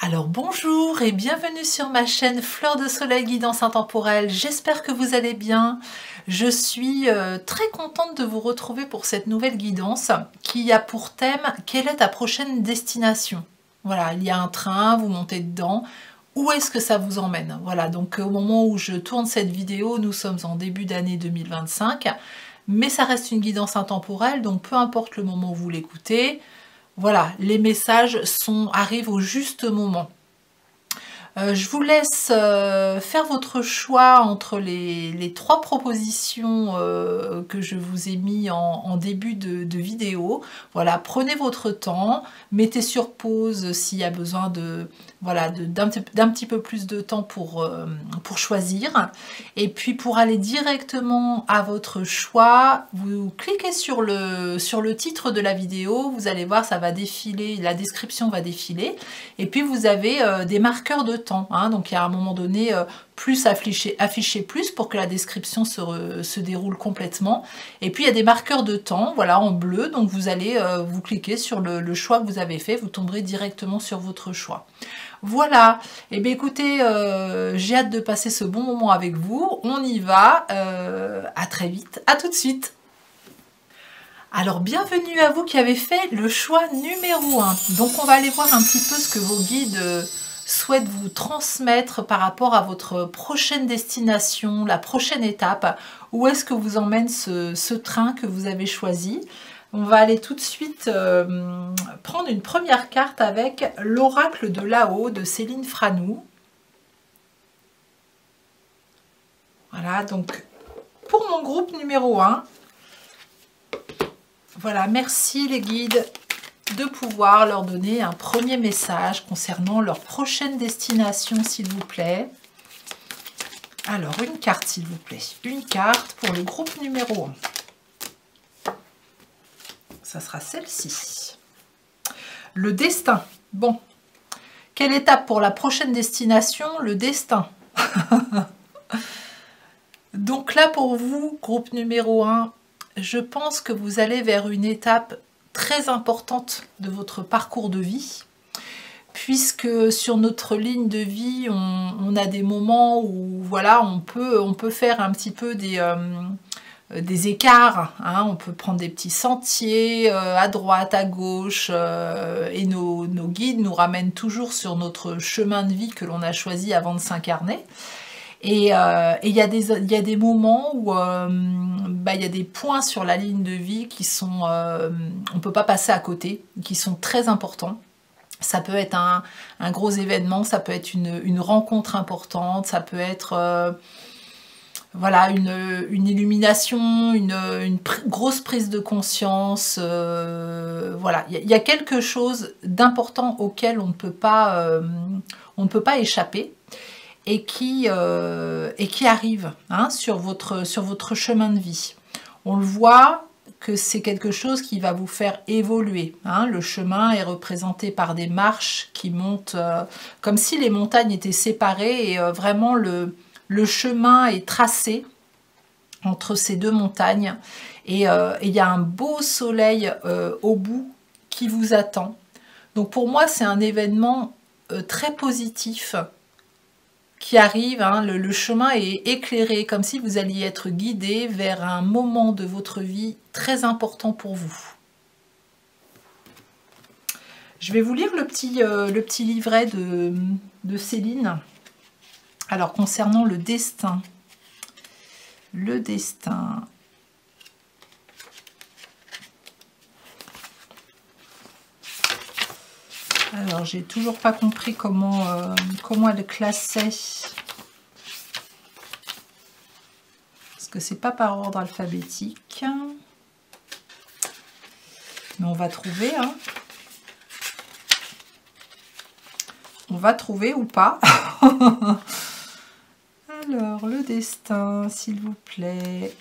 Alors bonjour et bienvenue sur ma chaîne Fleur de Soleil Guidance Intemporelle. J'espère que vous allez bien. Je suis très contente de vous retrouver pour cette nouvelle guidance qui a pour thème « Quelle est ta prochaine destination ?» Voilà, il y a un train, vous montez dedans. Où est-ce que ça vous emmène? Voilà, donc au moment où je tourne cette vidéo, nous sommes en début d'année 2025. Mais ça reste une guidance intemporelle, donc peu importe le moment où vous l'écoutez, voilà, les messages arrivent au juste moment. Je vous laisse faire votre choix entre les trois propositions que je vous ai mis en début de vidéo. Voilà, prenez votre temps, mettez sur pause s'il y a besoin d'un petit peu plus de temps pour choisir. Et puis pour aller directement à votre choix, vous cliquez sur le titre de la vidéo, vous allez voir, ça va défiler, la description va défiler. Et puis vous avez des marqueurs de temps, hein, donc il y a à un moment donné plus afficher plus pour que la description se déroule complètement. Et puis il y a des marqueurs de temps, voilà, en bleu, donc vous allez vous cliquer sur le choix que vous avez fait, vous tomberez directement sur votre choix. Voilà, et bien écoutez, j'ai hâte de passer ce bon moment avec vous, on y va, à très vite, à tout de suite. Alors bienvenue à vous qui avez fait le choix numéro 1. Donc on va aller voir un petit peu ce que vos guides souhaitent vous transmettre par rapport à votre prochaine destination, la prochaine étape. Où est-ce que vous emmène ce train que vous avez choisi? On va aller tout de suite prendre une première carte avec l'oracle de là-haut de Céline Franou. Voilà, donc pour mon groupe numéro 1, voilà, merci les guides de pouvoir leur donner un premier message concernant leur prochaine destination, s'il vous plaît. Alors, une carte, s'il vous plaît. Une carte pour le groupe numéro 1. Ça sera celle-ci. Le destin. Bon. Quelle étape pour la prochaine destination? Le destin. Donc là, pour vous, groupe numéro 1, je pense que vous allez vers une étape très importante de votre parcours de vie, puisque sur notre ligne de vie, on a des moments où voilà, on peut faire un petit peu des écarts, hein, on peut prendre des petits sentiers à droite, à gauche, et nos guides nous ramènent toujours sur notre chemin de vie que l'on a choisi avant de s'incarner. Et il y a des moments où il y a des points sur la ligne de vie qui sont, on ne peut pas passer à côté, qui sont très importants. Ça peut être un gros événement, ça peut être une rencontre importante, ça peut être voilà, une illumination, une grosse prise de conscience. Voilà, il y a quelque chose d'important auquel on ne peut pas échapper. Et qui arrive, hein, sur votre chemin de vie. On le voit que c'est quelque chose qui va vous faire évoluer, hein. Le chemin est représenté par des marches qui montent comme si les montagnes étaient séparées et vraiment le chemin est tracé entre ces deux montagnes et il y a un beau soleil au bout qui vous attend. Donc pour moi c'est un événement très positif qui arrive, hein, le chemin est éclairé, comme si vous alliez être guidé vers un moment de votre vie très important pour vous. Je vais vous lire le petit livret de Céline. Alors, concernant le destin. Le destin. Alors, j'ai toujours pas compris comment elle classait. Parce que c'est pas par ordre alphabétique. Mais on va trouver, hein. On va trouver ou pas. Alors, le destin, s'il vous plaît.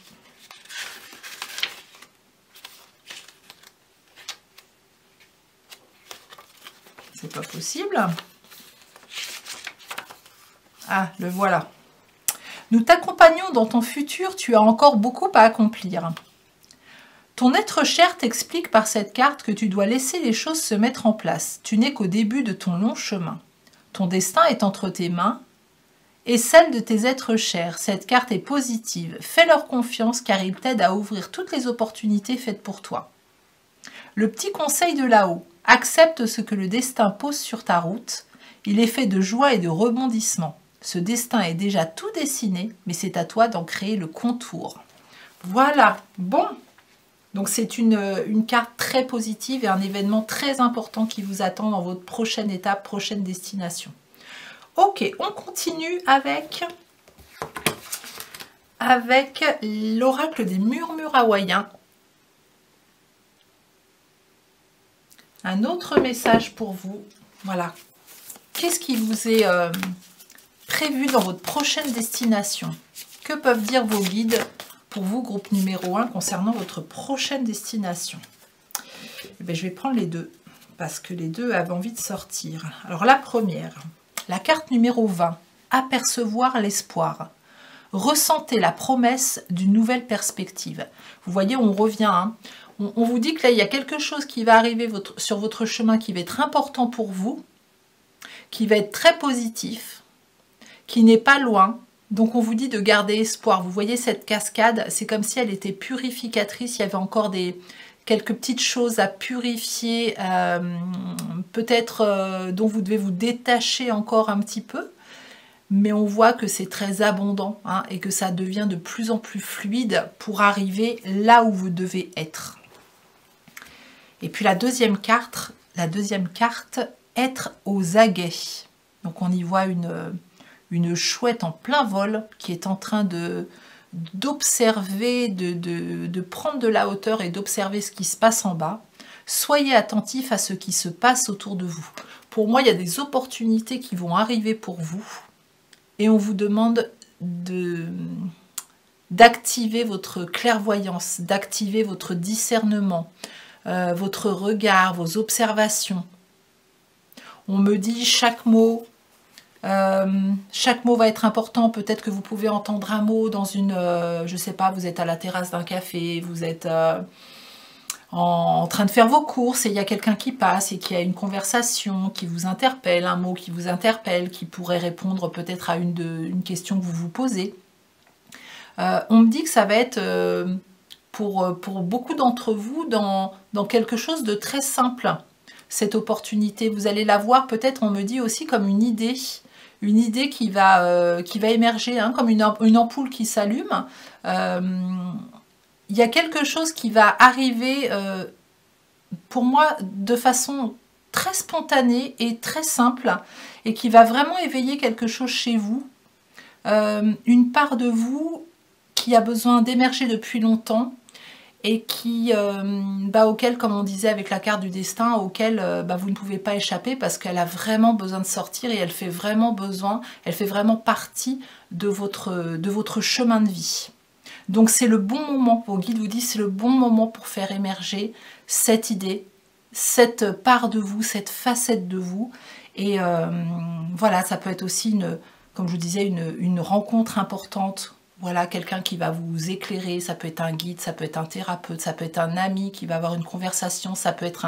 C'est pas possible. Ah, le voilà. Nous t'accompagnons dans ton futur, tu as encore beaucoup à accomplir. Ton être cher t'explique par cette carte que tu dois laisser les choses se mettre en place. Tu n'es qu'au début de ton long chemin. Ton destin est entre tes mains et celle de tes êtres chers. Cette carte est positive. Fais-leur confiance car ils t'aident à ouvrir toutes les opportunités faites pour toi. Le petit conseil de là-haut. Accepte ce que le destin pose sur ta route. Il est fait de joie et de rebondissements. Ce destin est déjà tout dessiné, mais c'est à toi d'en créer le contour. Voilà, bon. Donc c'est une carte très positive et un événement très important qui vous attend dans votre prochaine étape, prochaine destination. Ok, on continue avec l'oracle des murmures hawaïens. Un autre message pour vous. Voilà. Qu'est-ce qui vous est prévu dans votre prochaine destination? Que peuvent dire vos guides pour vous, groupe numéro 1, concernant votre prochaine destination? Eh bien, je vais prendre les deux, parce que les deux avaient envie de sortir. Alors la première, la carte numéro 20, apercevoir l'espoir. Ressentez la promesse d'une nouvelle perspective. Vous voyez, on revient, hein. On vous dit que là, il y a quelque chose qui va arriver sur votre chemin qui va être important pour vous, qui va être très positif, qui n'est pas loin. Donc, on vous dit de garder espoir. Vous voyez cette cascade, c'est comme si elle était purificatrice. Il y avait encore quelques petites choses à purifier, peut-être dont vous devez vous détacher encore un petit peu. Mais on voit que c'est très abondant, hein, et que ça devient de plus en plus fluide pour arriver là où vous devez être. Et puis la deuxième carte, être aux aguets. Donc on y voit une chouette en plein vol qui est en train d'observer, de prendre de la hauteur et d'observer ce qui se passe en bas. Soyez attentifs à ce qui se passe autour de vous. Pour moi, il y a des opportunités qui vont arriver pour vous et on vous demande d'activer votre clairvoyance, d'activer votre discernement, votre regard, vos observations. On me dit chaque mot va être important. Peut-être que vous pouvez entendre un mot dans je sais pas, vous êtes à la terrasse d'un café, vous êtes en train de faire vos courses et il y a quelqu'un qui passe et qui a une conversation qui vous interpelle, un mot qui vous interpelle, qui pourrait répondre peut-être à une question que vous vous posez. On me dit que ça va être pour beaucoup d'entre vous dans quelque chose de très simple. Cette opportunité, vous allez la voir peut-être, on me dit aussi comme une idée qui va émerger, hein, comme une ampoule qui s'allume. Il y a quelque chose qui va arriver, pour moi, de façon très spontanée et très simple, et qui va vraiment éveiller quelque chose chez vous, une part de vous qui a besoin d'émerger depuis longtemps, et auquel, comme on disait avec la carte du destin, auquel vous ne pouvez pas échapper parce qu'elle a vraiment besoin de sortir et elle fait vraiment partie de votre chemin de vie. Donc c'est le bon moment, vos guides vous disent, c'est le bon moment pour faire émerger cette idée, cette part de vous, cette facette de vous. Et voilà, ça peut être aussi, comme je vous disais, une rencontre importante. Voilà, quelqu'un qui va vous éclairer, ça peut être un guide, ça peut être un thérapeute, ça peut être un ami qui va avoir une conversation, ça peut être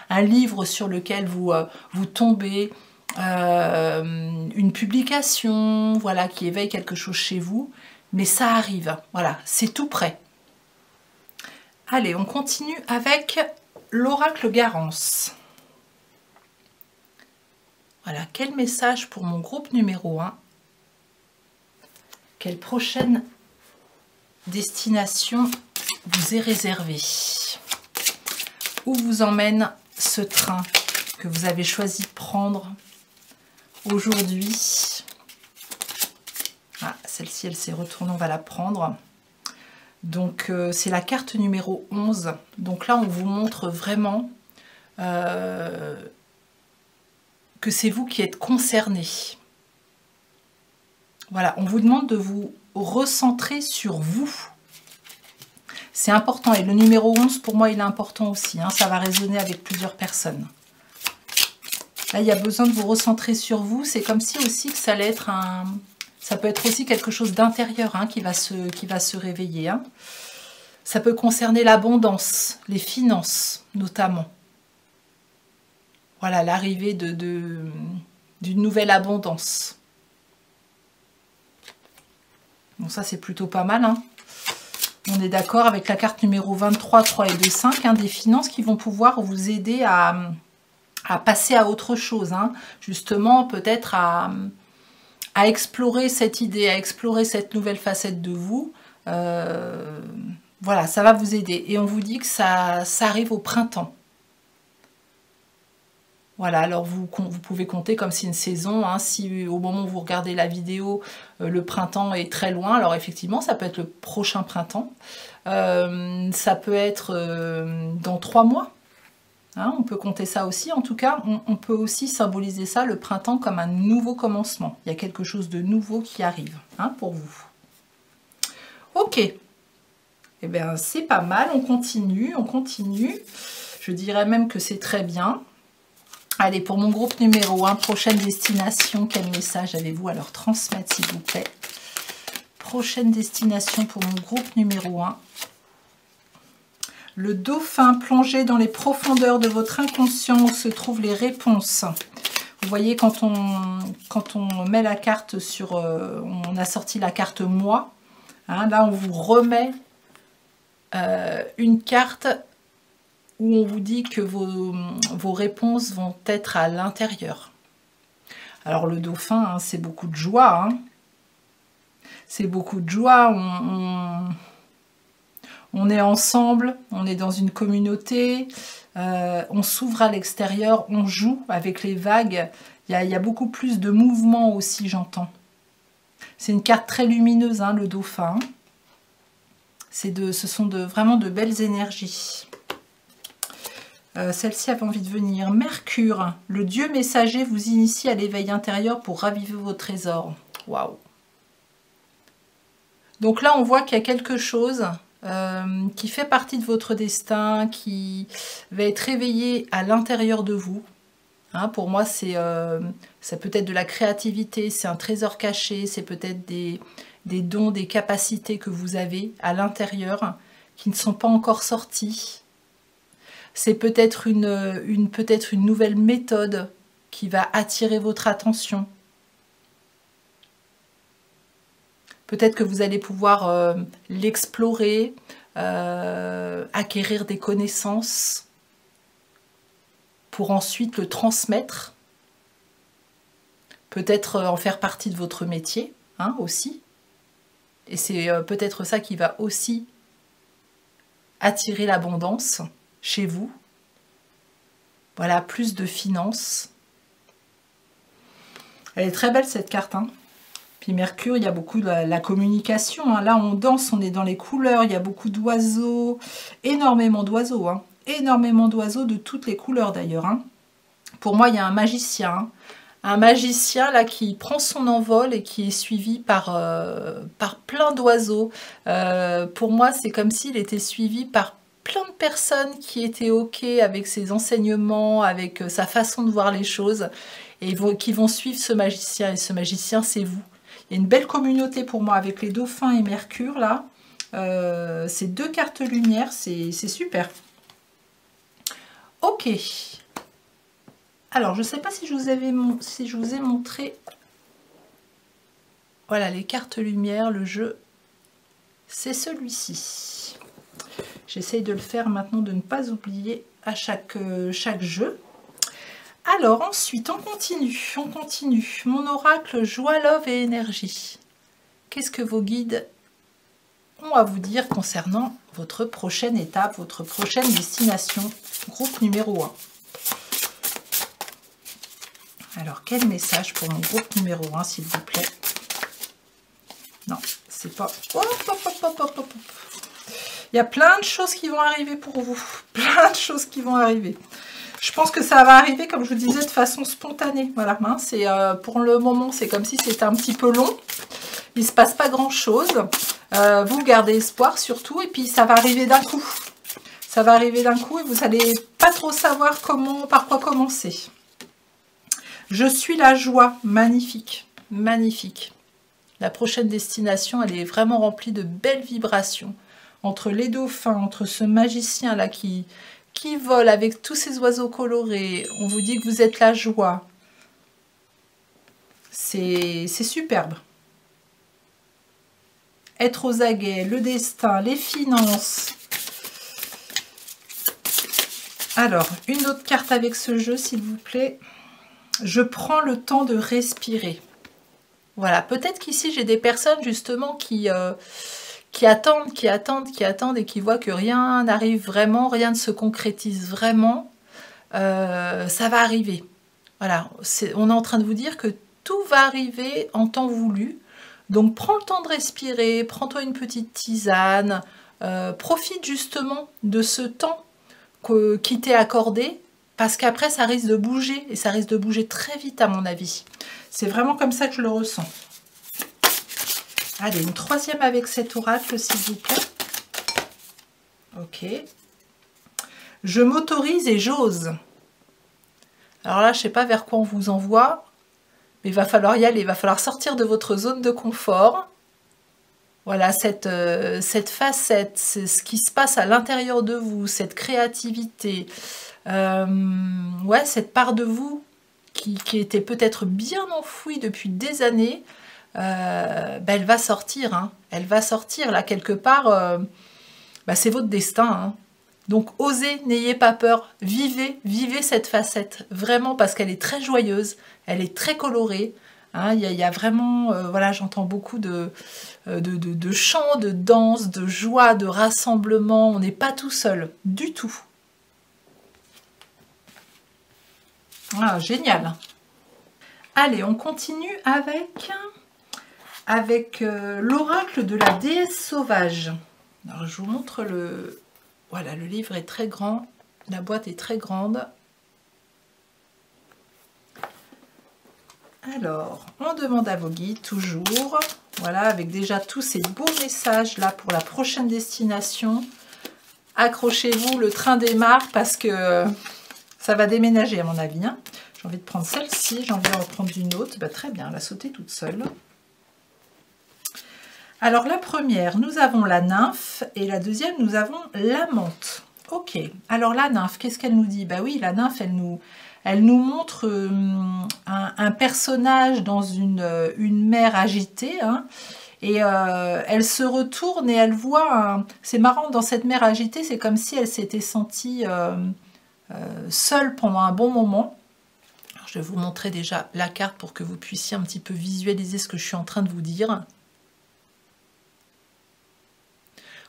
un livre sur lequel vous tombez, une publication, voilà, qui éveille quelque chose chez vous. Mais ça arrive, voilà, c'est tout prêt. Allez, on continue avec l'oracle Garance. Voilà, quel message pour mon groupe numéro 1? Quelle prochaine destination vous est réservée? Où vous emmène ce train que vous avez choisi de prendre aujourd'hui? Ah, celle-ci, elle s'est retournée, on va la prendre. Donc, c'est la carte numéro 11. Donc là, on vous montre vraiment que c'est vous qui êtes concerné. Voilà, on vous demande de vous recentrer sur vous. C'est important. Et le numéro 11, pour moi, il est important aussi. Hein, ça va résonner avec plusieurs personnes. Là, il y a besoin de vous recentrer sur vous. C'est comme si aussi que ça allait être ça peut être aussi quelque chose d'intérieur, hein, qui va se réveiller. Hein. Ça peut concerner l'abondance, les finances notamment. Voilà, l'arrivée d'une nouvelle abondance. Bon, ça c'est plutôt pas mal, hein. On est d'accord avec la carte numéro 23, 3 et 2, 5, hein, des finances qui vont pouvoir vous aider à passer à autre chose, hein. Justement, peut-être à explorer cette idée, à explorer cette nouvelle facette de vous. Voilà, ça va vous aider. Et on vous dit que ça arrive au printemps. Voilà, alors vous pouvez compter comme c'est une saison, hein, si au moment où vous regardez la vidéo, le printemps est très loin, alors effectivement, ça peut être le prochain printemps. Ça peut être dans 3 mois, hein, on peut compter ça aussi. En tout cas, on peut aussi symboliser ça, le printemps, comme un nouveau commencement. Il y a quelque chose de nouveau qui arrive, hein, pour vous. Ok, eh bien c'est pas mal, on continue, on continue. Je dirais même que c'est très bien. Allez, pour mon groupe numéro 1, prochaine destination, quel message avez-vous à leur transmettre, s'il vous plaît? Prochaine destination pour mon groupe numéro 1. Le dauphin, plongé dans les profondeurs de votre inconscient où se trouvent les réponses. Vous voyez, quand on met la carte sur... on a sorti la carte moi. Hein, là, on vous remet une carte où on vous dit que vos réponses vont être à l'intérieur. Alors le dauphin, hein, c'est beaucoup de joie. Hein. C'est beaucoup de joie. On est ensemble, on est dans une communauté, on s'ouvre à l'extérieur, on joue avec les vagues. Il y a beaucoup plus de mouvement aussi, j'entends. C'est une carte très lumineuse, hein, le dauphin. Ce sont vraiment de belles énergies. Celle-ci avait envie de venir. Mercure, le dieu messager vous initie à l'éveil intérieur pour raviver vos trésors. Waouh! Donc là, on voit qu'il y a quelque chose qui fait partie de votre destin, qui va être réveillé à l'intérieur de vous. Hein, pour moi, ça peut être de la créativité, c'est un trésor caché, c'est peut-être des dons, des capacités que vous avez à l'intérieur qui ne sont pas encore sortis. C'est peut-être une nouvelle méthode qui va attirer votre attention. Peut-être que vous allez pouvoir l'explorer, acquérir des connaissances pour ensuite le transmettre. Peut-être en faire partie de votre métier, hein, aussi. Et c'est peut-être ça qui va aussi attirer l'abondance chez vous. Voilà, plus de finances. Elle est très belle cette carte, hein. Puis Mercure, il y a beaucoup de la communication. Hein. Là, on danse, on est dans les couleurs. Il y a beaucoup d'oiseaux, énormément d'oiseaux. Hein. Énormément d'oiseaux de toutes les couleurs d'ailleurs. Hein. Pour moi, il y a un magicien. Hein. Un magicien là qui prend son envol et qui est suivi par plein d'oiseaux. Pour moi, c'est comme s'il était suivi par plein de personnes qui étaient OK avec ses enseignements, avec sa façon de voir les choses, et qui vont suivre ce magicien. Et ce magicien, c'est vous. Il y a une belle communauté pour moi avec les dauphins et Mercure, là. Ces deux cartes lumière, c'est super. Ok. Alors, je ne sais pas si je vous ai montré... Voilà, les cartes lumière, le jeu, c'est celui-ci. J'essaye de le faire maintenant, de ne pas oublier à chaque jeu. Alors, ensuite, on continue, on continue. Mon oracle, joie, love et énergie. Qu'est-ce que vos guides ont à vous dire concernant votre prochaine étape, votre prochaine destination, groupe numéro 1? Alors, quel message pour mon groupe numéro 1, s'il vous plaît? Non, c'est pas... Hop, hop, hop, hop, hop, hop. Il y a plein de choses qui vont arriver pour vous. Plein de choses qui vont arriver. Je pense que ça va arriver, comme je vous disais, de façon spontanée. Voilà, hein, pour le moment, c'est comme si c'était un petit peu long. Il ne se passe pas grand-chose. Vous gardez espoir surtout, et puis ça va arriver d'un coup. Ça va arriver d'un coup et vous n'allez pas trop savoir par quoi commencer. Je suis la joie. Magnifique, magnifique. La prochaine destination, elle est vraiment remplie de belles vibrations. Entre les dauphins, entre ce magicien-là qui vole avec tous ces oiseaux colorés. On vous dit que vous êtes la joie. C'est superbe. Être aux aguets, le destin, les finances. Alors, une autre carte avec ce jeu, s'il vous plaît. Je prends le temps de respirer. Voilà, peut-être qu'ici, j'ai des personnes justement qui attendent et qui voient que rien n'arrive vraiment, rien ne se concrétise vraiment. Ça va arriver. Voilà, on est en train de vous dire que tout va arriver en temps voulu. Donc, prends le temps de respirer, prends-toi une petite tisane, profite justement de ce temps qui t'est accordé, parce qu'après, ça risque de bouger, et ça risque de bouger très vite, à mon avis. C'est vraiment comme ça que je le ressens. Allez, une troisième avec cet oracle, s'il vous plaît. Ok. Je m'autorise et j'ose. Alors là, je ne sais pas vers quoi on vous envoie. Mais il va falloir y aller, il va falloir sortir de votre zone de confort. Voilà, cette facette, c'est ce qui se passe à l'intérieur de vous, cette créativité, ouais, cette part de vous qui était peut-être bien enfouie depuis des années, ben, elle va sortir, hein. Elle va sortir, là, quelque part, ben, c'est votre destin, hein. Donc, osez, n'ayez pas peur, vivez cette facette, vraiment, parce qu'elle est très joyeuse, elle est très colorée, hein, il y a vraiment, voilà, j'entends beaucoup de chants, de danse, de joie, de rassemblement, on n'est pas tout seul, du tout. Ah, génial. Allez, on continue avec l'oracle de la déesse sauvage. Alors, je vous montre le... Voilà, le livre est très grand, la boîte est très grande. Alors, on demande à vos guides, toujours. Voilà, avec déjà tous ces beaux messages là pour la prochaine destination. Accrochez-vous, le train démarre parce que ça va déménager à mon avis, hein. J'ai envie de prendre celle-ci, j'ai envie de reprendre une autre. Bah, très bien, elle a sauté toute seule. Alors la première, nous avons la nymphe et la deuxième, nous avons la menthe. Ok, alors la nymphe, qu'est-ce qu'elle nous dit? Bah oui, la nymphe, elle nous montre un personnage dans une mer agitée, hein, et elle se retourne et elle voit, c'est marrant, dans cette mer agitée, c'est comme si elle s'était sentie seule pendant un bon moment. Alors, je vais vous montrer déjà la carte pour que vous puissiez un petit peu visualiser ce que je suis en train de vous dire.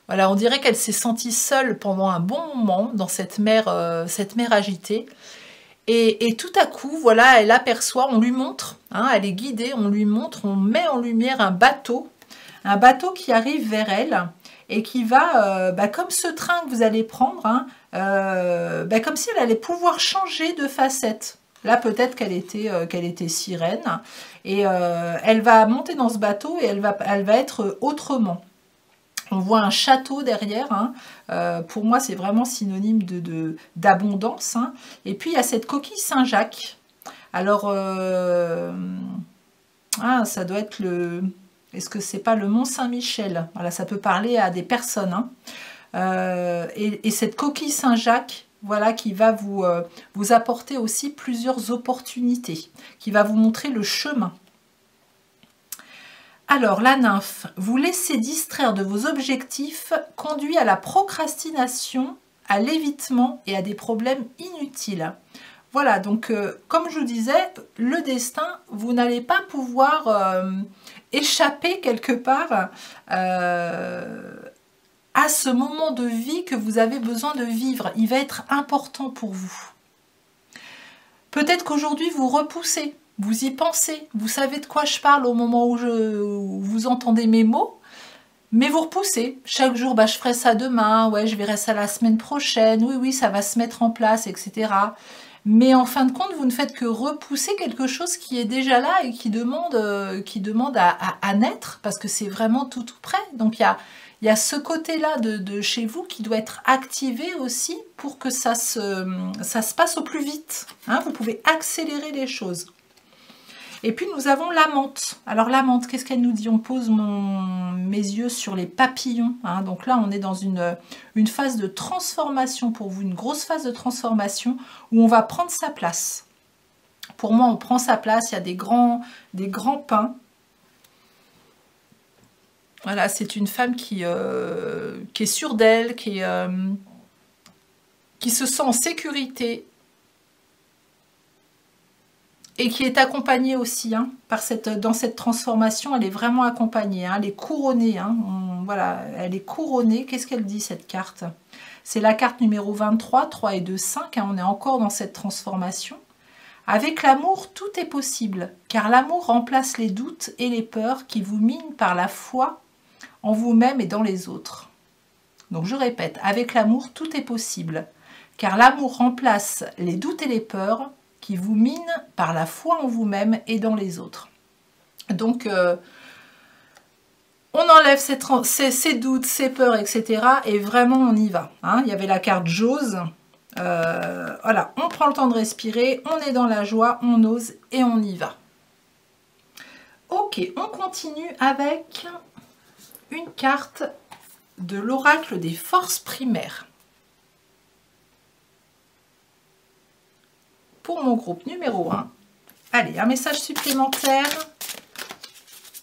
Voilà, on dirait qu'elle s'est sentie seule pendant un bon moment dans cette mer agitée. Et tout à coup, voilà, elle aperçoit, on lui montre, hein, elle est guidée, on lui montre, on met en lumière un bateau qui arrive vers elle et qui va, bah, comme ce train que vous allez prendre, hein, bah, comme si elle allait pouvoir changer de facette. Là, peut-être qu'elle était sirène et elle va monter dans ce bateau et elle va être autrement. On voit un château derrière, hein. Pour moi c'est vraiment synonyme d'abondance, hein. Et puis il y a cette coquille Saint-Jacques. Alors, ça doit être le... Est-ce que c'est pas le Mont Saint-Michel? Voilà, ça peut parler à des personnes, hein. Et cette coquille Saint-Jacques, voilà, qui va vous apporter aussi plusieurs opportunités, qui va vous montrer le chemin. Alors, la nymphe, vous laissez distraire de vos objectifs, conduit à la procrastination, à l'évitement et à des problèmes inutiles. Voilà, donc comme je vous disais, le destin, vous n'allez pas pouvoir échapper quelque part à ce moment de vie que vous avez besoin de vivre. Il va être important pour vous. Peut-être qu'aujourd'hui, vous repoussez. Vous y pensez, vous savez de quoi je parle au moment où vous entendez mes mots, mais vous repoussez. Chaque jour, bah, je ferai ça demain, ouais, je verrai ça la semaine prochaine, oui, ça va se mettre en place, etc. Mais en fin de compte, vous ne faites que repousser quelque chose qui est déjà là et qui demande à naître, parce que c'est vraiment tout près. Donc, il y a ce côté-là de chez vous qui doit être activé aussi pour que ça se passe au plus vite, hein. Vous pouvez accélérer les choses. Et puis nous avons la menthe. Alors la menthe, qu'est-ce qu'elle nous dit? On pose mes yeux sur les papillons, hein. Donc là, on est dans une phase de transformation pour vous, une grosse phase de transformation où on va prendre sa place. Pour moi, on prend sa place. Il y a des grands pins. Voilà, c'est une femme qui est sûre d'elle, qui se sent en sécurité et qui est accompagnée aussi hein, dans cette transformation. Elle est vraiment accompagnée, hein, elle est couronnée. Hein, voilà, elle est couronnée. Qu'est-ce qu'elle dit cette carte? C'est la carte numéro 23, 3 et 2, 5. Hein, on est encore dans cette transformation. Avec l'amour, tout est possible, car l'amour remplace les doutes et les peurs qui vous minent par la foi en vous-même et dans les autres. Donc je répète, avec l'amour, tout est possible, car l'amour remplace les doutes et les peurs qui vous minent par la foi en vous-même et dans les autres. Donc, on enlève ces doutes, ces peurs, etc. Et vraiment, on y va. Hein. Il y avait la carte J'ose. Voilà, on prend le temps de respirer, on est dans la joie, on ose et on y va. Ok, on continue avec une carte de l'oracle des forces primaires. Pour mon groupe numéro 1. Allez, un message supplémentaire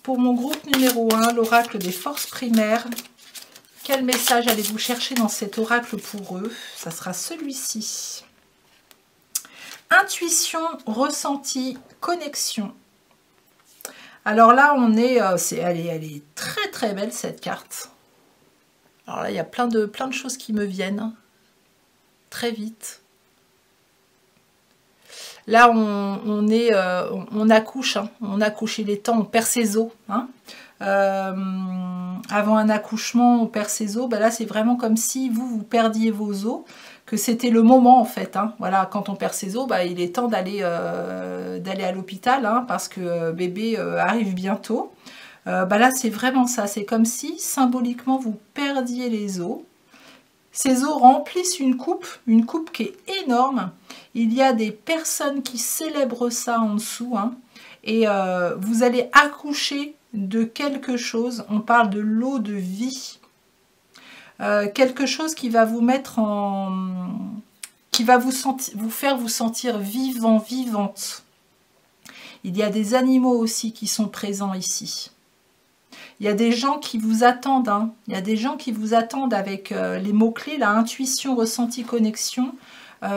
pour mon groupe numéro 1, l'oracle des forces primaires. Quel message allez-vous chercher dans cet oracle pour eux? Ça sera celui-ci. Intuition, ressenti, connexion. Alors là, on est, elle est très très belle cette carte. Alors là, il y a plein de choses qui me viennent très vite. Là, on accouche, hein, on accouche, il est temps, on perd ses os. Hein. Avant un accouchement, on perd ses os. Ben là, c'est vraiment comme si vous perdiez vos os, que c'était le moment en fait. Hein. Voilà, quand on perd ses os, ben, il est temps d'aller à l'hôpital hein, parce que bébé arrive bientôt. Ben là, c'est vraiment ça. C'est comme si symboliquement vous perdiez les os. Ces os remplissent une coupe qui est énorme. Il y a des personnes qui célèbrent ça en dessous. Hein, et vous allez accoucher de quelque chose. On parle de l'eau de vie. Quelque chose qui va vous mettre en... qui va vous faire vous sentir vivant, vivante. Il y a des animaux aussi qui sont présents ici. Il y a des gens qui vous attendent. Hein. Il y a des gens qui vous attendent avec les mots-clés, la intuition, ressenti, connexion. Il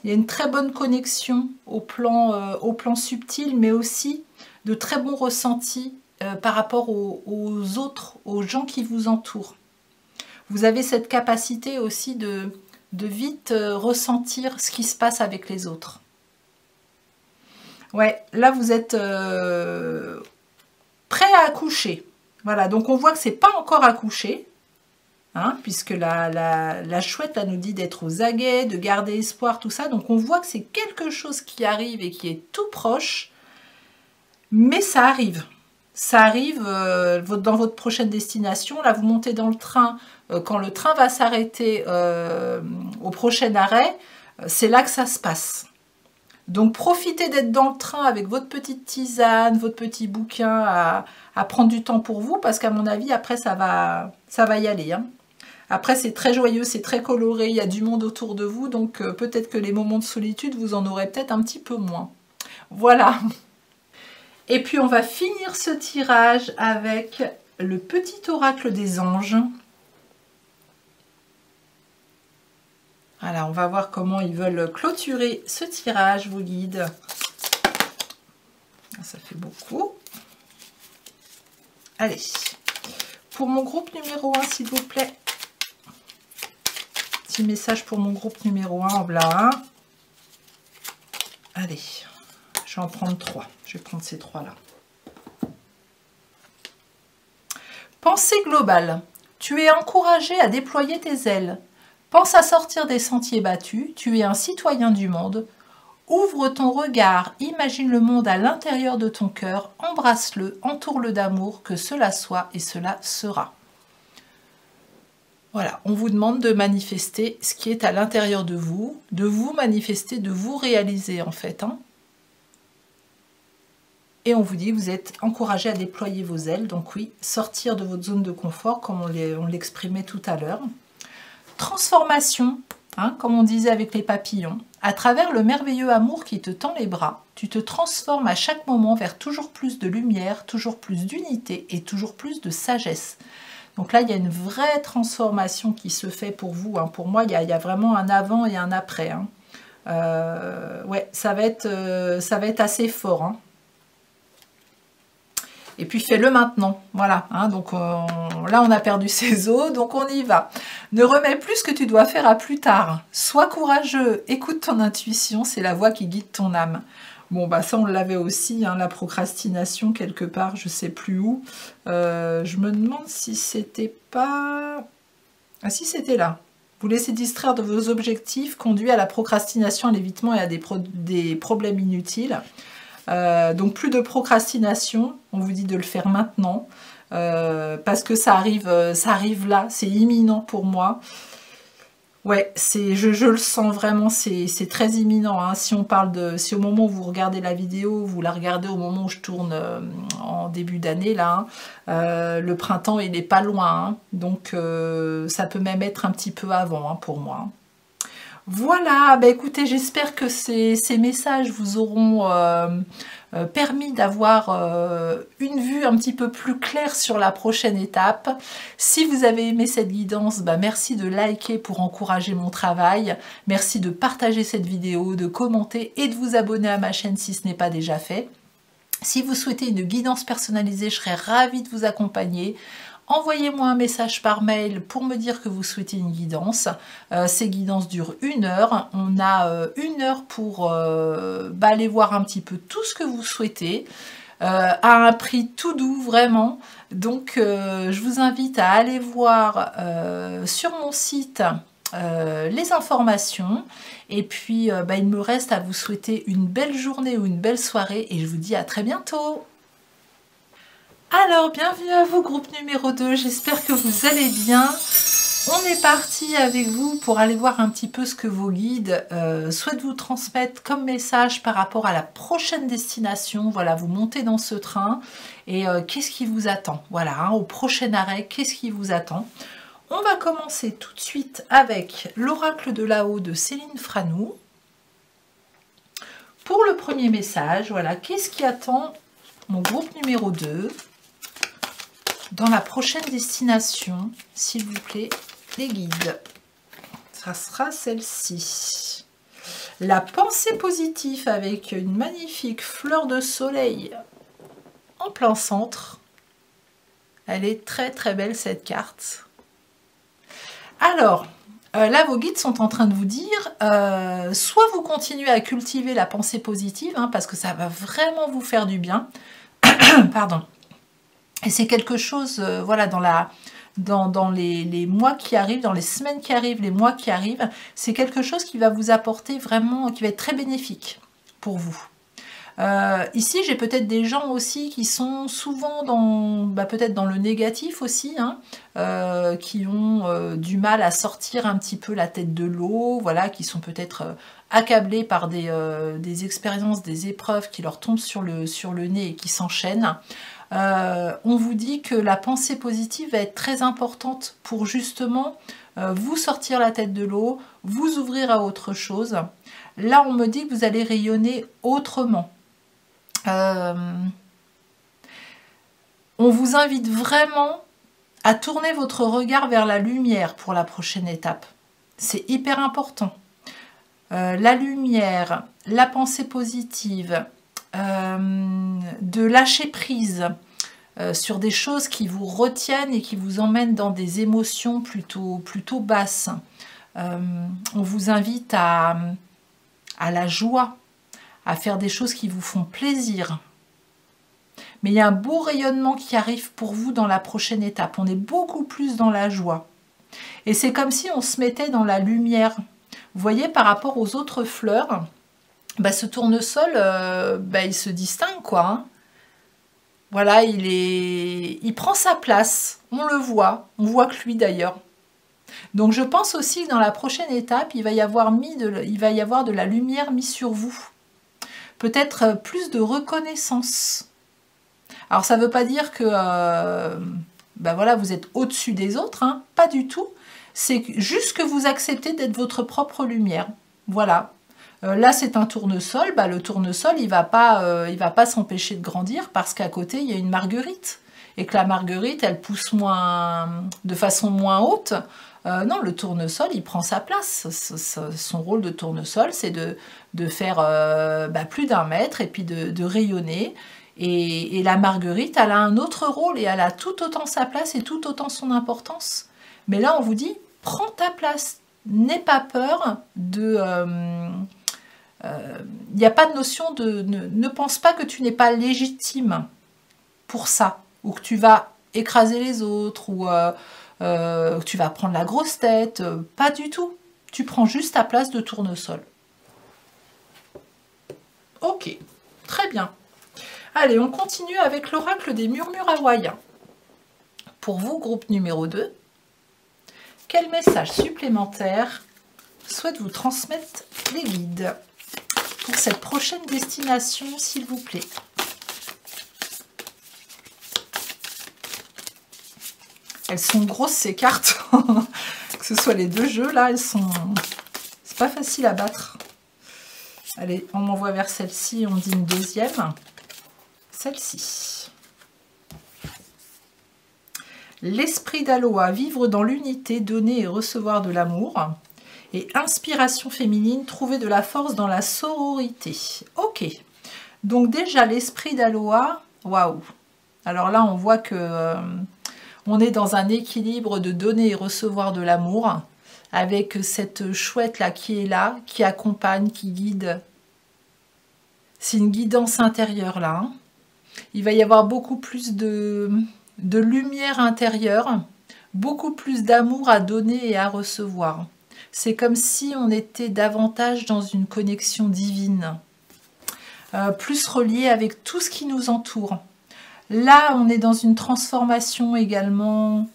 y a une très bonne connexion au plan subtil, mais aussi de très bons ressentis par rapport aux autres, aux gens qui vous entourent. Vous avez cette capacité aussi de vite ressentir ce qui se passe avec les autres. Ouais, là vous êtes prêt à accoucher. Voilà, donc on voit que c'est pas encore accouché, hein, puisque la chouette là, nous dit d'être aux aguets, de garder espoir, tout ça. Donc on voit que c'est quelque chose qui arrive et qui est tout proche, mais ça arrive. Ça arrive dans votre prochaine destination. Là, vous montez dans le train. Quand le train va s'arrêter au prochain arrêt, c'est là que ça se passe. Donc, profitez d'être dans le train avec votre petite tisane, votre petit bouquin à prendre du temps pour vous, parce qu'à mon avis, après, ça va y aller. Hein. Après, c'est très joyeux, c'est très coloré, il y a du monde autour de vous, donc peut-être que les moments de solitude, vous en aurez peut-être un petit peu moins. Voilà. Et puis, on va finir ce tirage avec le petit oracle des anges. Voilà, on va voir comment ils veulent clôturer ce tirage, vos guides. Ça fait beaucoup. Allez, pour mon groupe numéro 1, s'il vous plaît. Petit message pour mon groupe numéro 1 en blanc. Allez, je vais en prendre 3. Je vais prendre ces 3-là. Pensée globale. Tu es encouragé à déployer tes ailes. Pense à sortir des sentiers battus, tu es un citoyen du monde. Ouvre ton regard, imagine le monde à l'intérieur de ton cœur, embrasse-le, entoure-le d'amour, que cela soit et cela sera. Voilà, on vous demande de manifester ce qui est à l'intérieur de vous manifester, de vous réaliser en fait. Hein. Et on vous dit que vous êtes encouragé à déployer vos ailes, donc oui, sortir de votre zone de confort comme on l'exprimait tout à l'heure. Transformation, hein, comme on disait avec les papillons, À travers le merveilleux amour qui te tend les bras, tu te transformes à chaque moment vers toujours plus de lumière, toujours plus d'unité et toujours plus de sagesse. Donc là, il y a une vraie transformation qui se fait pour vous. Hein. Pour moi, il y a vraiment un avant et un après. Hein. Ouais, ça va être assez fort. Hein. Et puis fais-le maintenant, voilà, hein, donc là on a perdu ses os, donc on y va. Ne remets plus ce que tu dois faire à plus tard. Sois courageux, écoute ton intuition, c'est la voix qui guide ton âme. Bon, bah ça on l'avait aussi, hein, la procrastination quelque part, je sais plus où. Je me demande si c'était pas... Ah si, c'était là. Vous laissez distraire de vos objectifs, conduit à la procrastination, à l'évitement et à des problèmes inutiles. Donc plus de procrastination, on vous dit de le faire maintenant, parce que ça arrive là, c'est imminent pour moi. Ouais, je le sens vraiment, c'est très imminent. Hein. Si on parle si au moment où vous regardez la vidéo, vous la regardez au moment où je tourne en début d'année, là, hein, le printemps il n'est pas loin, hein. Donc ça peut même être un petit peu avant, hein, pour moi. Voilà, bah écoutez, j'espère que ces messages vous auront permis d'avoir une vue un petit peu plus claire sur la prochaine étape. Si vous avez aimé cette guidance, bah merci de liker pour encourager mon travail. Merci de partager cette vidéo, de commenter et de vous abonner à ma chaîne si ce n'est pas déjà fait. Si vous souhaitez une guidance personnalisée, je serais ravie de vous accompagner. Envoyez-moi un message par mail pour me dire que vous souhaitez une guidance. Ces guidances durent 1 heure. On a 1 heure pour aller voir un petit peu tout ce que vous souhaitez, à un prix tout doux, vraiment. Donc, je vous invite à aller voir sur mon site les informations. Et puis, il me reste à vous souhaiter une belle journée ou une belle soirée. Et je vous dis à très bientôt. Alors, bienvenue à vous, groupe numéro 2, j'espère que vous allez bien. On est parti avec vous pour aller voir un petit peu ce que vos guides souhaitent vous transmettre comme message par rapport à la prochaine destination. Voilà, vous montez dans ce train et qu'est-ce qui vous attend? Voilà, hein, au prochain arrêt, qu'est-ce qui vous attend? On va commencer tout de suite avec l'oracle de là-haut de Céline Franou. Pour le premier message, voilà, qu'est-ce qui attend mon groupe numéro 2 dans la prochaine destination, s'il vous plaît, les guides. Ça sera celle-ci. La pensée positive avec une magnifique fleur de soleil en plein centre. Elle est très très belle cette carte. Alors, là vos guides sont en train de vous dire, soit vous continuez à cultiver la pensée positive, hein, parce que ça va vraiment vous faire du bien. Pardon. Et c'est quelque chose, voilà, dans les mois qui arrivent, dans les semaines qui arrivent, les mois qui arrivent, c'est quelque chose qui va vous apporter vraiment, qui va être très bénéfique pour vous. Ici, j'ai peut-être des gens aussi qui sont souvent peut-être dans le négatif aussi, hein, qui ont du mal à sortir un petit peu la tête de l'eau, voilà, qui sont peut-être accablés par des expériences, des épreuves qui leur tombent sur le nez et qui s'enchaînent. On vous dit que la pensée positive va être très importante pour justement vous sortir la tête de l'eau, vous ouvrir à autre chose. Là, on me dit que vous allez rayonner autrement. On vous invite vraiment à tourner votre regard vers la lumière pour la prochaine étape. C'est hyper important. La lumière, la pensée positive, de lâcher prise sur des choses qui vous retiennent et qui vous emmènent dans des émotions plutôt basses. On vous invite à la joie, à faire des choses qui vous font plaisir. Mais il y a un beau rayonnement qui arrive pour vous dans la prochaine étape. On est beaucoup plus dans la joie. Et c'est comme si on se mettait dans la lumière. Vous voyez, par rapport aux autres fleurs, ce tournesol, il se distingue, quoi. Hein. Voilà, il prend sa place. On le voit. On voit que lui, d'ailleurs. Donc, je pense aussi que dans la prochaine étape, il va y avoir de la lumière mise sur vous. Peut-être plus de reconnaissance. Alors, ça ne veut pas dire que voilà, vous êtes au-dessus des autres, hein, pas du tout. C'est juste que vous acceptez d'être votre propre lumière. Voilà. Là, c'est un tournesol. Bah, le tournesol, il va pas s'empêcher de grandir parce qu'à côté, il y a une marguerite. Et que la marguerite, elle pousse de façon moins haute. Non, le tournesol, il prend sa place. Son rôle de tournesol, c'est de faire plus d'1 mètre et puis de rayonner. Et la marguerite, elle a un autre rôle et elle a tout autant sa place et tout autant son importance. Mais là, on vous dit, prends ta place. N'aie pas peur de... Il n'y a pas de notion de... Ne pense pas que tu n'es pas légitime pour ça, ou que tu vas écraser les autres, ou que tu vas prendre la grosse tête. Pas du tout. Tu prends juste ta place de tournesol. Ok, très bien. Allez, on continue avec l'oracle des murmures hawaïens. Pour vous, groupe numéro 2, quel message supplémentaire souhaite vous transmettre les guides pour cette prochaine destination, s'il vous plaît? Elles sont grosses, ces cartes. Que ce soit les 2 jeux, là, elles sont... C'est pas facile à battre. Allez, on m'envoie vers celle-ci, on dit une deuxième. Celle-ci. L'esprit d'Aloha, vivre dans l'unité, donner et recevoir de l'amour. Et inspiration féminine, trouver de la force dans la sororité. Ok. Donc déjà, l'esprit d'Aloha, waouh. Alors là, on voit que on est dans un équilibre de donner et recevoir de l'amour, avec cette chouette-là qui est là, qui accompagne, qui guide. C'est une guidance intérieure là. Hein. Il va y avoir beaucoup plus de lumière intérieure, beaucoup plus d'amour à donner et à recevoir. C'est comme si on était davantage dans une connexion divine, plus relié avec tout ce qui nous entoure. Là, on est dans une transformation également,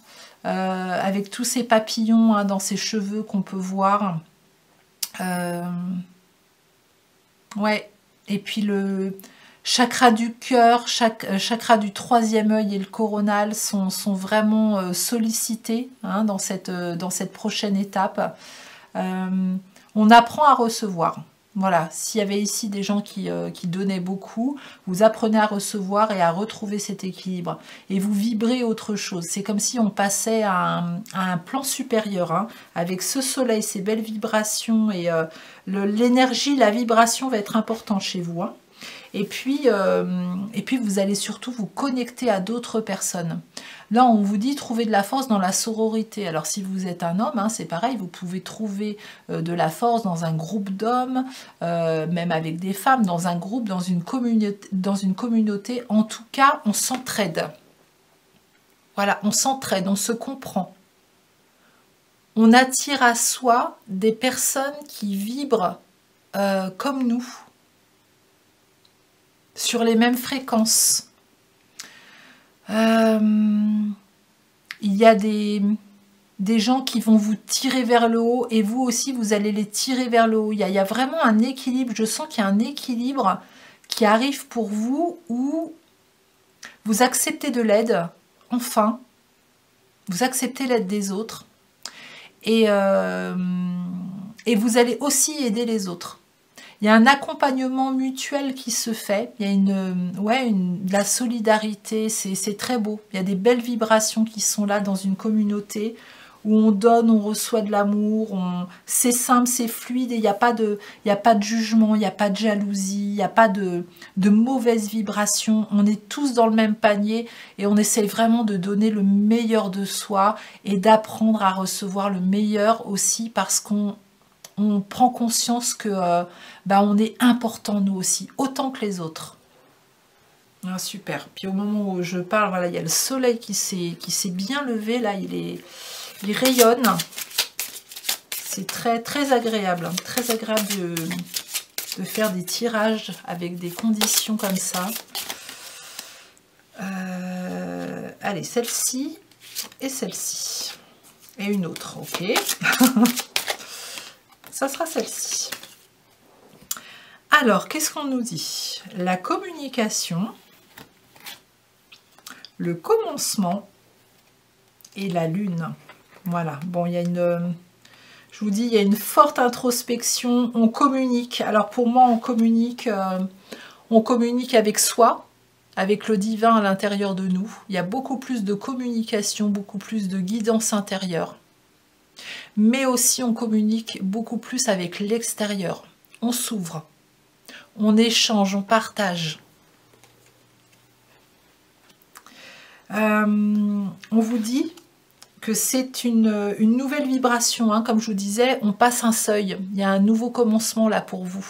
avec tous ces papillons hein, dans ces cheveux qu'on peut voir. Ouais, et puis le chakra du cœur, chakra du 3e œil et le coronal sont vraiment sollicités hein, dans cette prochaine étape. On apprend à recevoir. Voilà, s'il y avait ici des gens qui donnaient beaucoup, vous apprenez à recevoir et à retrouver cet équilibre. Et vous vibrez autre chose. C'est comme si on passait à un plan supérieur, hein, avec ce soleil, ces belles vibrations. Et l'énergie, la vibration va être importante chez vous. Hein. Et puis, vous allez surtout vous connecter à d'autres personnes. Là, on vous dit trouver de la force dans la sororité. Alors, si vous êtes un homme, hein, c'est pareil, vous pouvez trouver de la force dans un groupe d'hommes, même avec des femmes, dans un groupe, dans une communauté. En tout cas, on s'entraide. Voilà, on s'entraide, on se comprend. On attire à soi des personnes qui vibrent comme nous, sur les mêmes fréquences. Il y a des gens qui vont vous tirer vers le haut et vous aussi vous allez les tirer vers le haut. Il y a vraiment un équilibre, je sens qu'il y a un équilibre qui arrive pour vous où vous acceptez de l'aide, enfin, vous acceptez l'aide des autres et vous allez aussi aider les autres. Il y a un accompagnement mutuel qui se fait, il y a de la solidarité, c'est très beau. Il y a des belles vibrations qui sont là dans une communauté où on donne, on reçoit de l'amour, c'est simple, c'est fluide et il n'y a pas de jugement, il n'y a pas de jalousie, il n'y a pas de mauvaises vibrations. On est tous dans le même panier et on essaye vraiment de donner le meilleur de soi et d'apprendre à recevoir le meilleur aussi parce qu'on prend conscience que on est important nous aussi, autant que les autres. Ah, super. Puis au moment où je parle, voilà, il y a le soleil qui s'est bien levé, là, il rayonne. C'est très, très agréable, hein, très agréable de faire des tirages avec des conditions comme ça. Allez, celle-ci et celle-ci. Et une autre, ok. Ça sera celle-ci. Alors, qu'est-ce qu'on nous dit? La communication, le commencement et la lune. Voilà. Bon, il y a Je vous dis, il y a une forte introspection, on communique. Alors pour moi, on communique avec soi, avec le divin à l'intérieur de nous. Il y a beaucoup plus de communication, beaucoup plus de guidance intérieure. Mais aussi, on communique beaucoup plus avec l'extérieur. On s'ouvre, on échange, on partage. On vous dit que c'est une nouvelle vibration, hein, comme je vous disais, on passe un seuil. Il y a un nouveau commencement là pour vous.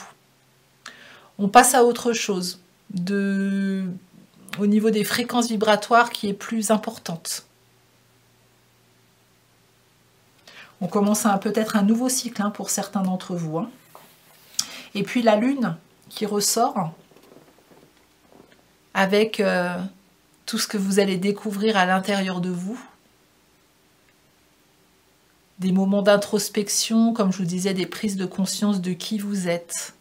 On passe à autre chose, au niveau des fréquences vibratoires qui est plus importante. On commence peut-être un nouveau cycle hein, pour certains d'entre vous. Hein. Et puis la lune qui ressort avec tout ce que vous allez découvrir à l'intérieur de vous. Des moments d'introspection, comme je vous disais, des prises de conscience de qui vous êtes.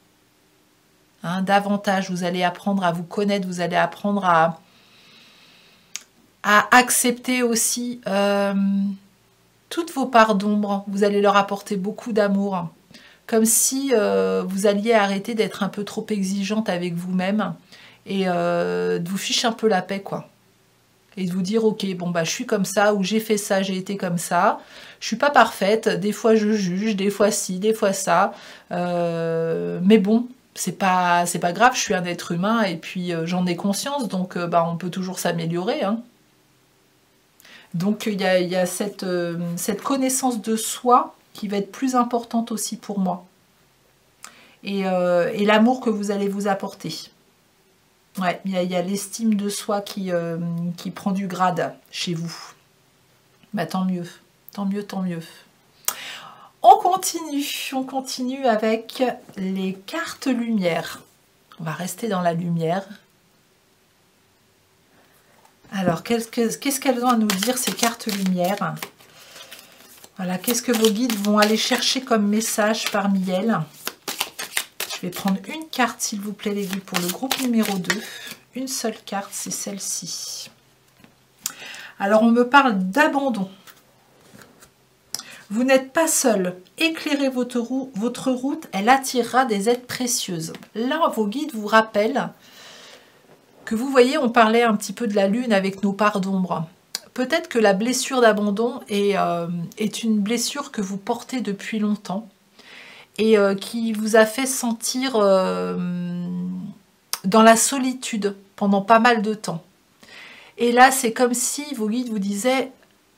Hein, davantage, vous allez apprendre à vous connaître, vous allez apprendre à accepter aussi toutes vos parts d'ombre. Vous allez leur apporter beaucoup d'amour. Comme si vous alliez arrêter d'être un peu trop exigeante avec vous-même et de vous ficher un peu la paix, quoi. Et de vous dire, ok, bon, bah, je suis comme ça, ou j'ai fait ça, j'ai été comme ça. Je suis pas parfaite, des fois je juge, des fois ci, des fois ça. Mais bon, c'est pas grave, je suis un être humain et puis j'en ai conscience, donc bah, on peut toujours s'améliorer. Hein. Donc il y a cette connaissance de soi qui va être plus importante aussi pour moi. Et l'amour que vous allez vous apporter. Ouais, il y a l'estime de soi qui prend du grade chez vous. Bah tant mieux, tant mieux, tant mieux. On continue avec les cartes lumière. On va rester dans la lumière. Alors, qu'est-ce qu'elles ont à nous dire, ces cartes lumière? Voilà, qu'est-ce que vos guides vont aller chercher comme message parmi elles? Je vais prendre une carte, s'il vous plaît, les guides, pour le groupe numéro 2. Une seule carte, c'est celle-ci. Alors, on me parle d'abandon. Vous n'êtes pas seul. Éclairez votre route, elle attirera des aides précieuses. Là, vos guides vous rappellent que vous voyez, on parlait un petit peu de la lune avec nos parts d'ombre. Peut-être que la blessure d'abandon est une blessure que vous portez depuis longtemps et qui vous a fait sentir dans la solitude pendant pas mal de temps. Et là, c'est comme si vos guides vous disaient,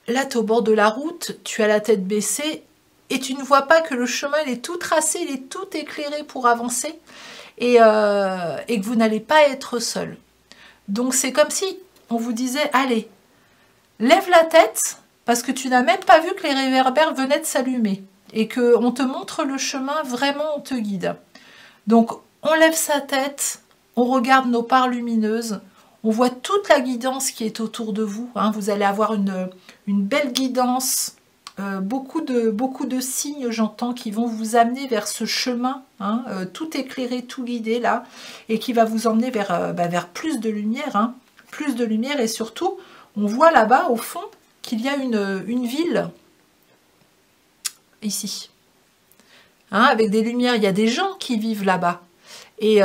là, tu es au bord de la route, tu as la tête baissée et tu ne vois pas que le chemin il est tout tracé, il est tout éclairé pour avancer et que vous n'allez pas être seul. Donc, c'est comme si on vous disait, allez, lève la tête parce que tu n'as même pas vu que les réverbères venaient de s'allumer et qu'on te montre le chemin, vraiment on te guide. Donc, on lève sa tête, on regarde nos parts lumineuses, on voit toute la guidance qui est autour de vous. Hein. Vous allez avoir une belle guidance, beaucoup de signes, j'entends, qui vont vous amener vers ce chemin, hein, tout éclairé, tout guidé là, et qui va vous emmener vers plus de lumière. Hein. Plus de lumière et surtout, on voit là-bas au fond qu'il y a une ville, ici, hein, avec des lumières. Il y a des gens qui vivent là-bas. Et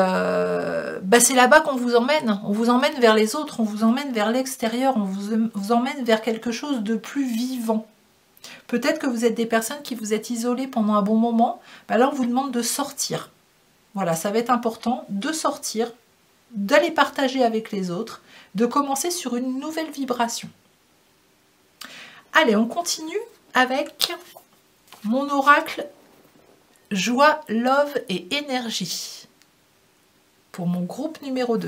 c'est là-bas qu'on vous emmène. On vous emmène vers les autres, on vous emmène vers l'extérieur, on vous emmène vers quelque chose de plus vivant. Peut-être que vous êtes des personnes qui vous êtes isolées pendant un bon moment. Là, on vous demande de sortir. Voilà, ça va être important de sortir, d'aller partager avec les autres, de commencer sur une nouvelle vibration. Allez, on continue avec mon oracle joie, love et énergie. Pour mon groupe numéro 2.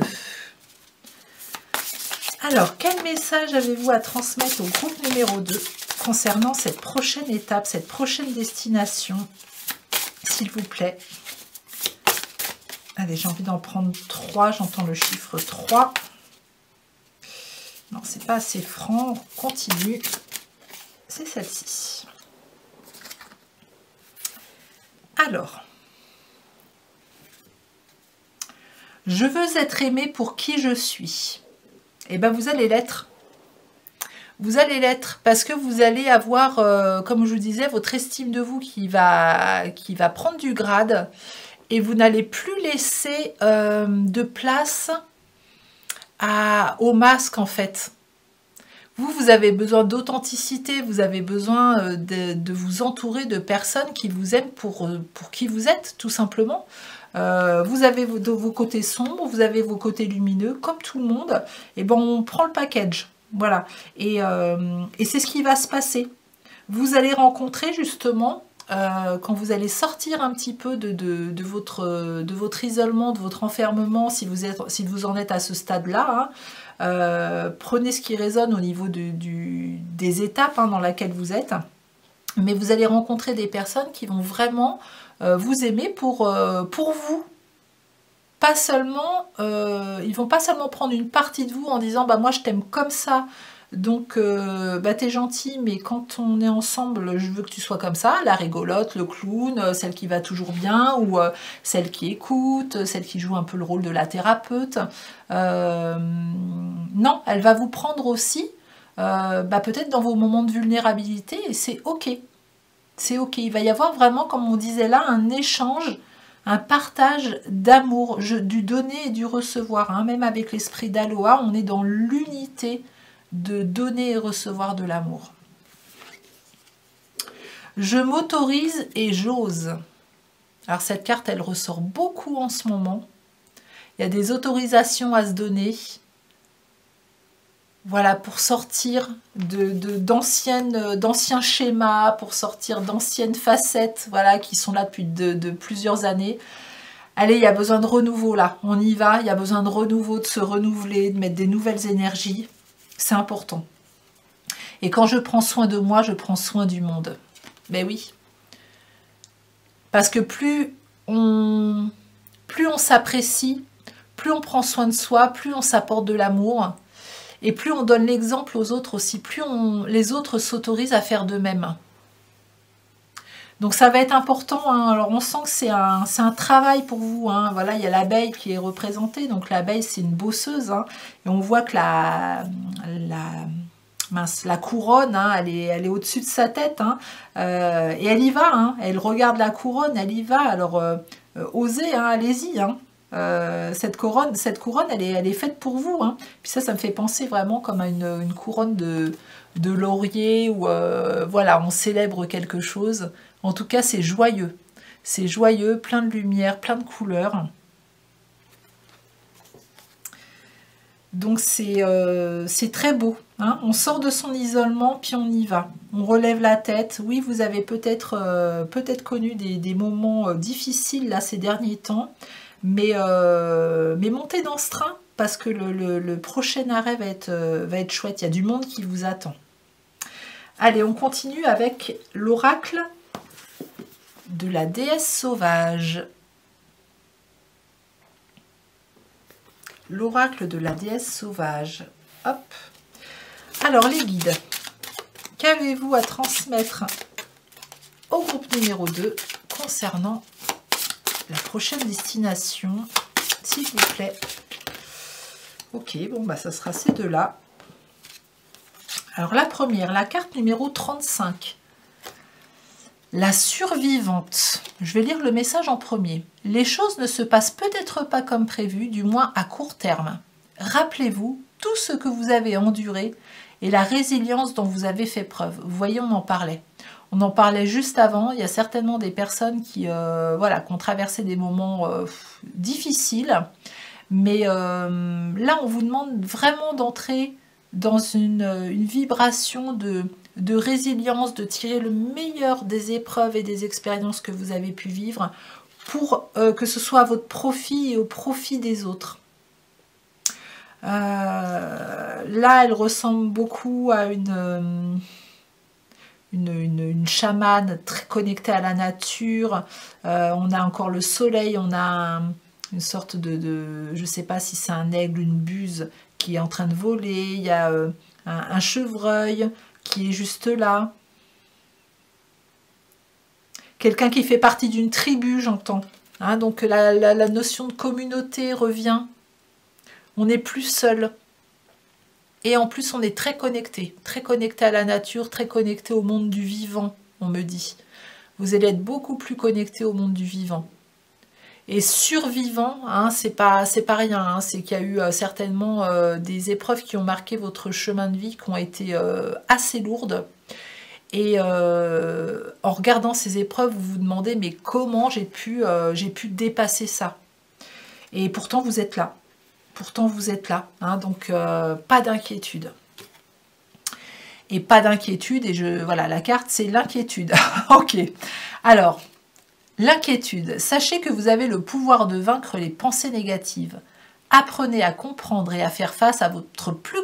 Alors, quel message avez-vous à transmettre au groupe numéro 2 concernant cette prochaine étape, cette prochaine destination, s'il vous plaît? Allez, j'ai envie d'en prendre 3, j'entends le chiffre 3. Non, c'est pas assez franc, on continue. C'est celle-ci. Alors... Je veux être aimée pour qui je suis. Eh bien, vous allez l'être. Vous allez l'être parce que vous allez avoir, comme je vous disais, votre estime de vous qui va prendre du grade et vous n'allez plus laisser de place au masque en fait. Vous avez besoin d'authenticité, vous avez besoin de vous entourer de personnes qui vous aiment pour qui vous êtes, tout simplement. Vous avez vos côtés sombres, vous avez vos côtés lumineux, comme tout le monde. Et ben on prend le package. Voilà, et c'est ce qui va se passer. Vous allez rencontrer justement, quand vous allez sortir un petit peu de votre isolement, de votre enfermement, si vous en êtes à ce stade-là, hein, prenez ce qui résonne au niveau des étapes dans lesquelles vous êtes, mais vous allez rencontrer des personnes qui vont vraiment vous aimer pour vous. Pas seulement, ils vont pas seulement prendre une partie de vous en disant bah moi je t'aime comme ça, donc bah t'es gentil, mais quand on est ensemble je veux que tu sois comme ça, la rigolote, le clown, celle qui va toujours bien, ou celle qui écoute, celle qui joue un peu le rôle de la thérapeute. Non, elle va vous prendre aussi bah, peut-être dans vos moments de vulnérabilité, et c'est ok. C'est ok, il va y avoir vraiment, comme on disait là, un échange, un partage d'amour, du donner et du recevoir. Hein. Même avec l'esprit d'Aloha, on est dans l'unité de donner et recevoir de l'amour. Je m'autorise et j'ose. Alors cette carte, elle ressort beaucoup en ce moment. Il y a des autorisations à se donner. Voilà, pour sortir d'anciens schémas, pour sortir d'anciennes facettes, voilà, qui sont là depuis de plusieurs années. Allez, il y a besoin de renouveau là, on y va, il y a besoin de renouveau, de se renouveler, de mettre des nouvelles énergies. C'est important. Et quand je prends soin de moi, je prends soin du monde. Ben oui. Parce que plus on s'apprécie, plus on prend soin de soi, plus on s'apporte de l'amour. Et plus on donne l'exemple aux autres aussi, plus les autres s'autorisent à faire de même. Donc ça va être important, hein. Alors on sent que c'est un travail pour vous. Hein. Voilà, il y a l'abeille qui est représentée, donc l'abeille c'est une bosseuse. Hein. Et on voit que la couronne, hein, elle est au-dessus de sa tête. Hein. Et elle y va, hein. Elle regarde la couronne, elle y va. Alors osez, hein, allez-y. Hein. Cette couronne elle est faite pour vous. Hein. Puis ça me fait penser vraiment comme à une couronne de laurier où voilà, on célèbre quelque chose. En tout cas, c'est joyeux. C'est joyeux, plein de lumière, plein de couleurs. Donc c'est très beau. Hein. On sort de son isolement, puis on y va. On relève la tête. Oui, vous avez peut-être connu des moments difficiles là ces derniers temps. Mais montez dans ce train parce que le prochain arrêt va être chouette. Il y a du monde qui vous attend. Allez, on continue avec l'oracle de la déesse sauvage. L'oracle de la déesse sauvage. Hop. Alors, les guides, qu'avez-vous à transmettre au groupe numéro 2 concernant la prochaine destination, s'il vous plaît? Ok, bon, bah ça sera ces deux-là. Alors, la première, la carte numéro 35. La survivante. Je vais lire le message en premier. Les choses ne se passent peut-être pas comme prévu, du moins à court terme. Rappelez-vous tout ce que vous avez enduré et la résilience dont vous avez fait preuve. Vous voyez, on en parlait. On en parlait juste avant. Il y a certainement des personnes qui ont traversé des moments difficiles. Mais là, on vous demande vraiment d'entrer dans une vibration de résilience, de tirer le meilleur des épreuves et des expériences que vous avez pu vivre pour que ce soit à votre profit et au profit des autres. Là, elle ressemble beaucoup à une chamane très connectée à la nature. On a encore le soleil, on a une sorte je ne sais pas si c'est un aigle, une buse qui est en train de voler. Il y a un chevreuil qui est juste là. Quelqu'un qui fait partie d'une tribu, j'entends. Hein, donc la notion de communauté revient. On n'est plus seul. Et en plus, on est très connecté à la nature, très connecté au monde du vivant, on me dit. Vous allez être beaucoup plus connecté au monde du vivant. Et survivant, hein, c'est pas rien, hein, c'est qu'il y a eu certainement des épreuves qui ont marqué votre chemin de vie, qui ont été assez lourdes. Et en regardant ces épreuves, vous vous demandez, mais comment j'ai pu dépasser ça? Et pourtant, vous êtes là. Pourtant, vous êtes là. Hein, donc, pas d'inquiétude. Et pas d'inquiétude. Et voilà, la carte, c'est l'inquiétude. Ok. Alors, l'inquiétude. Sachez que vous avez le pouvoir de vaincre les pensées négatives. Apprenez à comprendre et à faire face à votre plus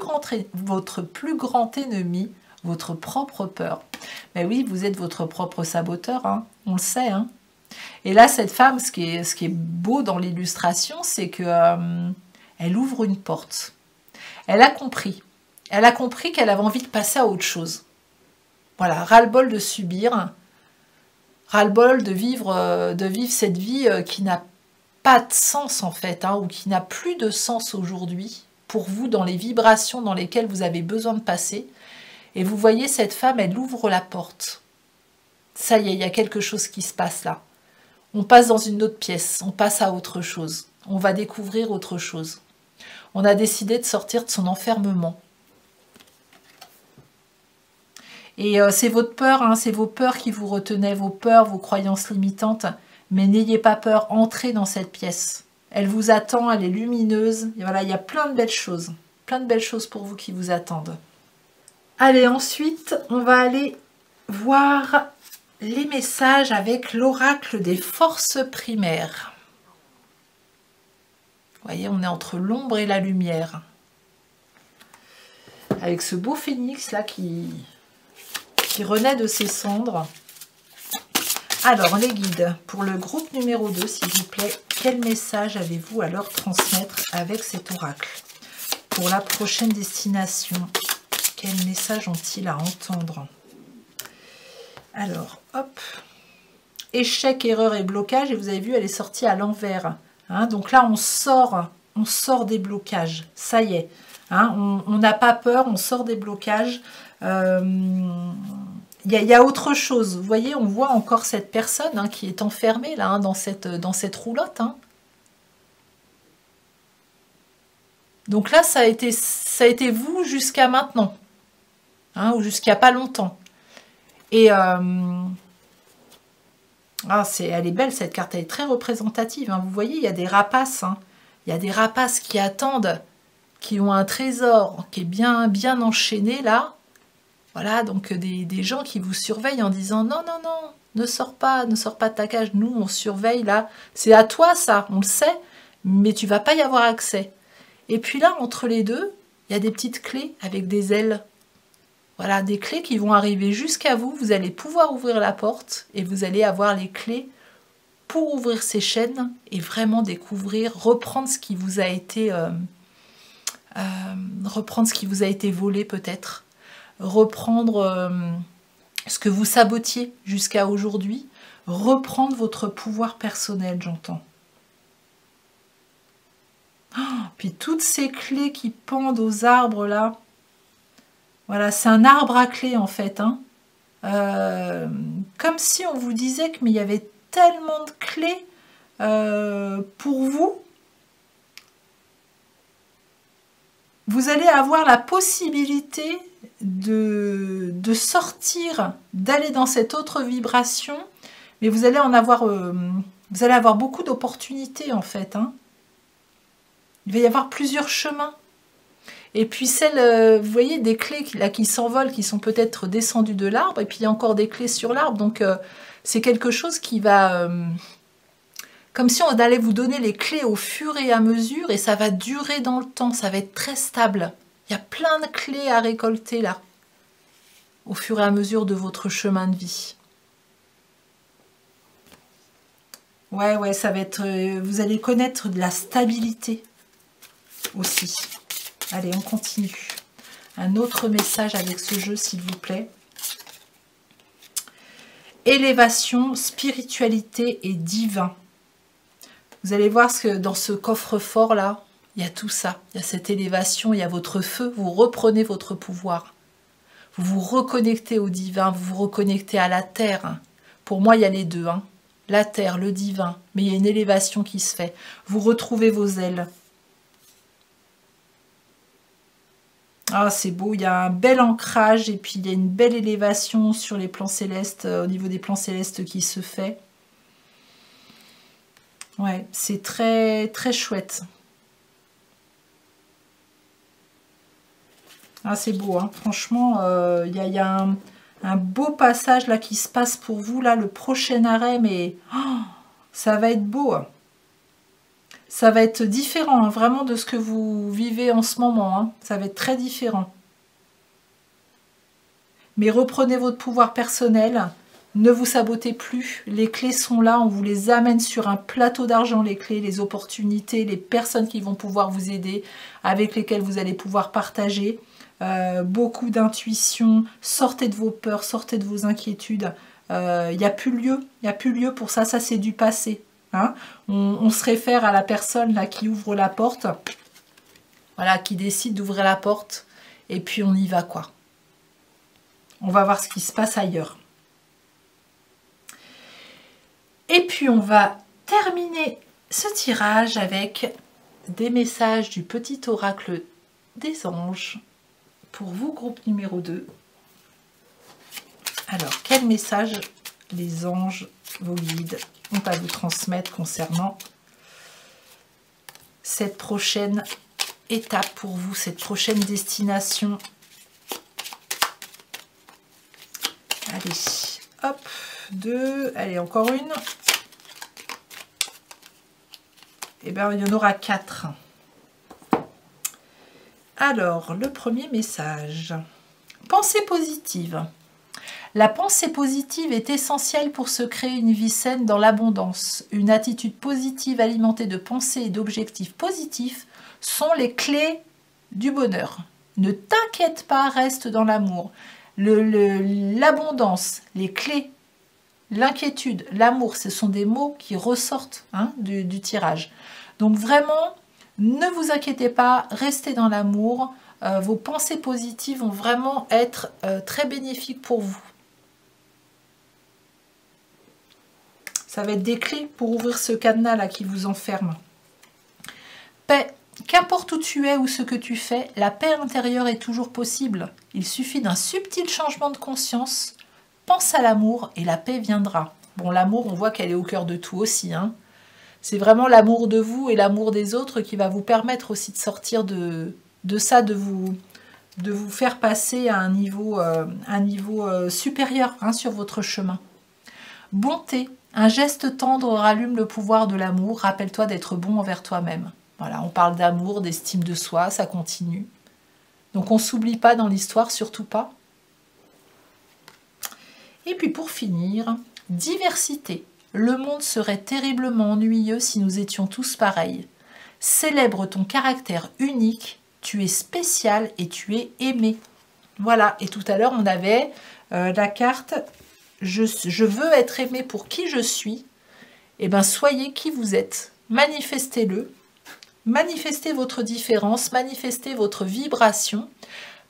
grand ennemi, votre propre peur. Mais oui, vous êtes votre propre saboteur, hein, on le sait. Hein. Et là, cette femme, ce qui est beau dans l'illustration, c'est que elle ouvre une porte. Elle a compris. Elle a compris qu'elle avait envie de passer à autre chose. Voilà, ras-le-bol de subir, ras-le-bol de vivre cette vie qui n'a pas de sens en fait, hein, ou qui n'a plus de sens aujourd'hui pour vous dans les vibrations dans lesquelles vous avez besoin de passer. Et vous voyez cette femme, elle ouvre la porte. Ça y est, il y a quelque chose qui se passe là. On passe dans une autre pièce, on passe à autre chose. On va découvrir autre chose. On a décidé de sortir de son enfermement. Et c'est votre peur, hein, c'est vos peurs qui vous retenaient, vos peurs, vos croyances limitantes. Mais n'ayez pas peur, entrez dans cette pièce. Elle vous attend, elle est lumineuse. Et voilà, il y a plein de belles choses pour vous qui vous attendent. Allez, ensuite, on va aller voir les messages avec l'oracle des forces primaires. Vous voyez, on est entre l'ombre et la lumière. Avec ce beau phénix là qui renaît de ses cendres. Alors, les guides, pour le groupe numéro 2, s'il vous plaît, quel message avez-vous à leur transmettre avec cet oracle? Pour la prochaine destination, quel message ont-ils à entendre? Alors, hop. Échec, erreur et blocage. Et vous avez vu, elle est sortie à l'envers. Hein, donc là, on sort des blocages. Ça y est. Hein, on n'a pas peur, on sort des blocages. Il y a autre chose. Vous voyez, on voit encore cette personne hein, qui est enfermée là, hein, dans cette roulotte. Hein. Donc là, ça a été vous jusqu'à maintenant. Hein, ou jusqu'à pas longtemps. Et elle est belle cette carte, elle est très représentative. Hein. Vous voyez, il y a des rapaces. Hein. Il y a des rapaces qui attendent, qui ont un trésor qui est bien enchaîné là. Voilà, donc des gens qui vous surveillent en disant non, non, non, ne sors pas de ta cage. Nous, on surveille là. C'est à toi ça, on le sait, mais tu vas pas y avoir accès. Et puis là, entre les deux, il y a des petites clés avec des ailes. Voilà, des clés qui vont arriver jusqu'à vous. Vous allez pouvoir ouvrir la porte et vous allez avoir les clés pour ouvrir ces chaînes et vraiment découvrir, reprendre ce qui vous a été volé peut-être. Reprendre ce que vous sabotiez jusqu'à aujourd'hui. Reprendre votre pouvoir personnel, j'entends. Oh, puis toutes ces clés qui pendent aux arbres là. Voilà, c'est un arbre à clés en fait. Hein. Comme si on vous disait qu'il y avait tellement de clés pour vous. Vous allez avoir la possibilité de sortir, d'aller dans cette autre vibration, mais vous allez avoir beaucoup d'opportunités en fait. Hein. Il va y avoir plusieurs chemins. Et puis vous voyez, des clés là, qui s'envolent, qui sont peut-être descendues de l'arbre, et puis il y a encore des clés sur l'arbre, donc c'est quelque chose qui va... comme si on allait vous donner les clés au fur et à mesure, et ça va durer dans le temps, ça va être très stable. Il y a plein de clés à récolter là, au fur et à mesure de votre chemin de vie. Ouais, ça va être... vous allez connaître de la stabilité aussi. Allez, on continue. Un autre message avec ce jeu, s'il vous plaît. Élévation, spiritualité et divin. Vous allez voir ce que dans ce coffre-fort là, Il y a tout ça, il y a cette élévation, il y a votre feu, vous reprenez votre pouvoir. Vous vous reconnectez au divin, vous vous reconnectez à la terre. Pour moi, il y a les deux, hein. La terre, le divin, mais il y a une élévation qui se fait. Vous retrouvez vos ailes. Ah, c'est beau, il y a un bel ancrage et puis il y a une belle élévation sur les plans célestes, au niveau des plans célestes qui se fait. Ouais, c'est très, très chouette. Ah, c'est beau, hein. Franchement, il y a un beau passage là qui se passe pour vous, là, le prochain arrêt, mais oh, ça va être beau. Ça va être différent, hein, vraiment, de ce que vous vivez en ce moment. Hein. Ça va être très différent. Mais reprenez votre pouvoir personnel. Ne vous sabotez plus. Les clés sont là. On vous les amène sur un plateau d'argent, les clés, les opportunités, les personnes qui vont pouvoir vous aider, avec lesquelles vous allez pouvoir partager. Beaucoup d'intuition. Sortez de vos peurs, sortez de vos inquiétudes. Il n'y a plus lieu. Il n'y a plus lieu pour ça. Ça, c'est du passé. Hein, on se réfère à la personne là qui ouvre la porte, voilà, qui décide d'ouvrir la porte, et puis on y va, quoi. On va voir ce qui se passe ailleurs. Et puis on va terminer ce tirage avec des messages du petit oracle des anges pour vous, groupe numéro 2. Alors, quel message les anges, vos guides, ont à vous transmettre concernant cette prochaine étape pour vous, cette prochaine destination. Allez, hop, 2, allez, encore une. Et bien, il y en aura 4. Alors, le premier message. Pensée positive. La pensée positive est essentielle pour se créer une vie saine dans l'abondance. Une attitude positive alimentée de pensées et d'objectifs positifs sont les clés du bonheur. Ne t'inquiète pas, reste dans l'amour. L'abondance, les clés, l'inquiétude, l'amour, ce sont des mots qui ressortent, hein, du tirage. Donc vraiment, ne vous inquiétez pas, restez dans l'amour. Vos pensées positives vont vraiment être très bénéfiques pour vous. Ça va être des clés pour ouvrir ce cadenas-là qui vous enferme. Paix. Qu'importe où tu es ou ce que tu fais, la paix intérieure est toujours possible. Il suffit d'un subtil changement de conscience. Pense à l'amour et la paix viendra. Bon, l'amour, on voit qu'elle est au cœur de tout aussi. Hein. C'est vraiment l'amour de vous et l'amour des autres qui va vous permettre aussi de sortir de ça, de vous faire passer à un niveau supérieur, hein, sur votre chemin. Bonté. Un geste tendre rallume le pouvoir de l'amour. Rappelle-toi d'être bon envers toi-même. Voilà, on parle d'amour, d'estime de soi, ça continue. Donc on ne s'oublie pas dans l'histoire, surtout pas. Et puis pour finir, diversité. Le monde serait terriblement ennuyeux si nous étions tous pareils. Célèbre ton caractère unique, tu es spécial et tu es aimé. Voilà, et tout à l'heure on avait la carte « Je veux être aimé pour qui je suis ». Eh bien, soyez qui vous êtes, manifestez-le. Manifestez votre différence, manifestez votre vibration,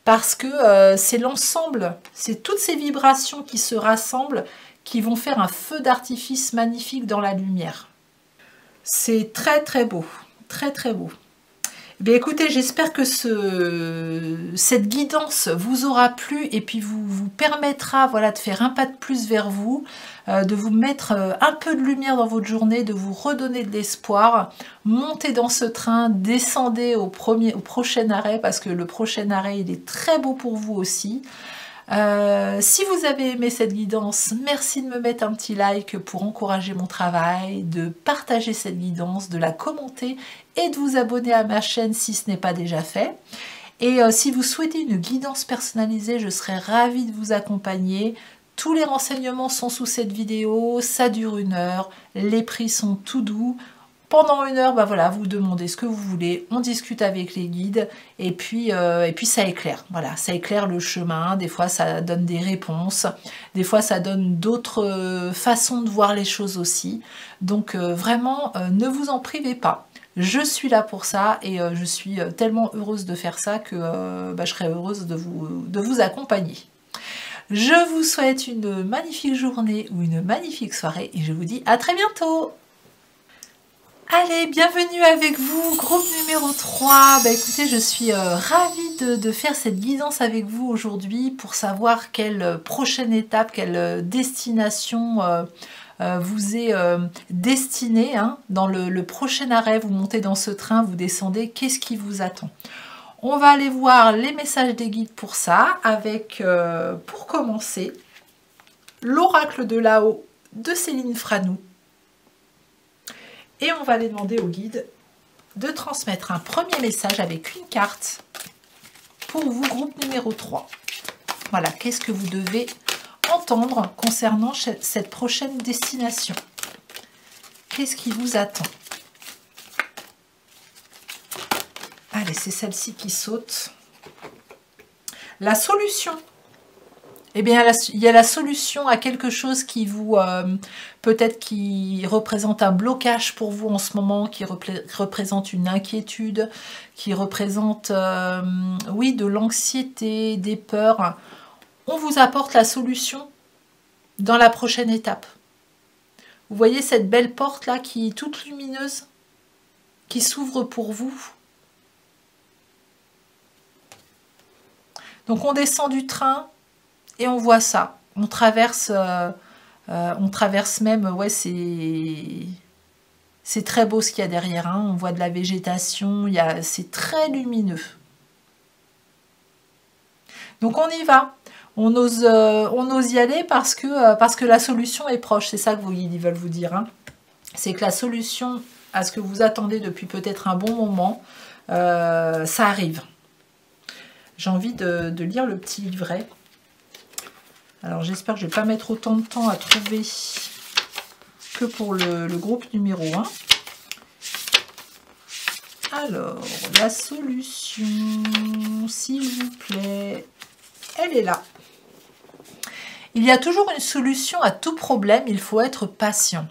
parce que c'est l'ensemble, c'est toutes ces vibrations qui se rassemblent, qui vont faire un feu d'artifice magnifique dans la lumière. C'est très très beau, très très beau. Bien, écoutez, j'espère que cette guidance vous aura plu et puis vous permettra, voilà, de faire un pas de plus vers vous, de vous mettre un peu de lumière dans votre journée, de vous redonner de l'espoir. Montez dans ce train, descendez au prochain arrêt, parce que le prochain arrêt, il est très beau pour vous aussi. Si vous avez aimé cette guidance, merci de me mettre un petit like pour encourager mon travail, de partager cette guidance, de la commenter et de vous abonner à ma chaîne si ce n'est pas déjà fait. Et si vous souhaitez une guidance personnalisée, je serai ravie de vous accompagner. Tous les renseignements sont sous cette vidéo, ça dure 1 heure, les prix sont tout doux. Pendant 1 heure, bah voilà, vous demandez ce que vous voulez, on discute avec les guides et puis ça éclaire. Voilà, ça éclaire le chemin. Des fois, ça donne des réponses. Des fois, ça donne d'autres façons de voir les choses aussi. Donc, vraiment, ne vous en privez pas. Je suis là pour ça et je suis tellement heureuse de faire ça que je serais heureuse de vous accompagner. Je vous souhaite une magnifique journée ou une magnifique soirée et je vous dis à très bientôt. Allez, bienvenue avec vous, groupe numéro 3. Écoutez, je suis ravie de faire cette guidance avec vous aujourd'hui pour savoir quelle prochaine étape, quelle destination vous est destinée. Hein. Dans le prochain arrêt, vous montez dans ce train, vous descendez, qu'est-ce qui vous attend? On va aller voir les messages des guides pour ça, avec, pour commencer, l'oracle de là-haut de Céline Franou. Et on va aller demander au guide de transmettre un premier message avec une carte pour vous, groupe numéro 3. Voilà, qu'est-ce que vous devez entendre concernant cette prochaine destination? Qu'est-ce qui vous attend? Allez, c'est celle-ci qui saute. La solution. Eh bien, il y a la solution à quelque chose qui vous, peut-être qui représente un blocage pour vous en ce moment, qui représente une inquiétude, qui représente, oui, de l'anxiété, des peurs. On vous apporte la solution dans la prochaine étape. Vous voyez cette belle porte-là qui est toute lumineuse, qui s'ouvre pour vous. Donc, on descend du train. Et on voit ça, on traverse même, ouais, c'est très beau ce qu'il y a derrière, hein. On voit de la végétation, c'est très lumineux. Donc on y va, on ose y aller parce que la solution est proche, c'est ça que ils veulent vous dire. Hein. C'est que la solution à ce que vous attendez depuis peut-être un bon moment, ça arrive. J'ai envie de lire le petit livret. Alors j'espère que je ne vais pas mettre autant de temps à trouver que pour le groupe numéro 1. Alors, la solution, s'il vous plaît, elle est là. Il y a toujours une solution à tout problème, il faut être patient.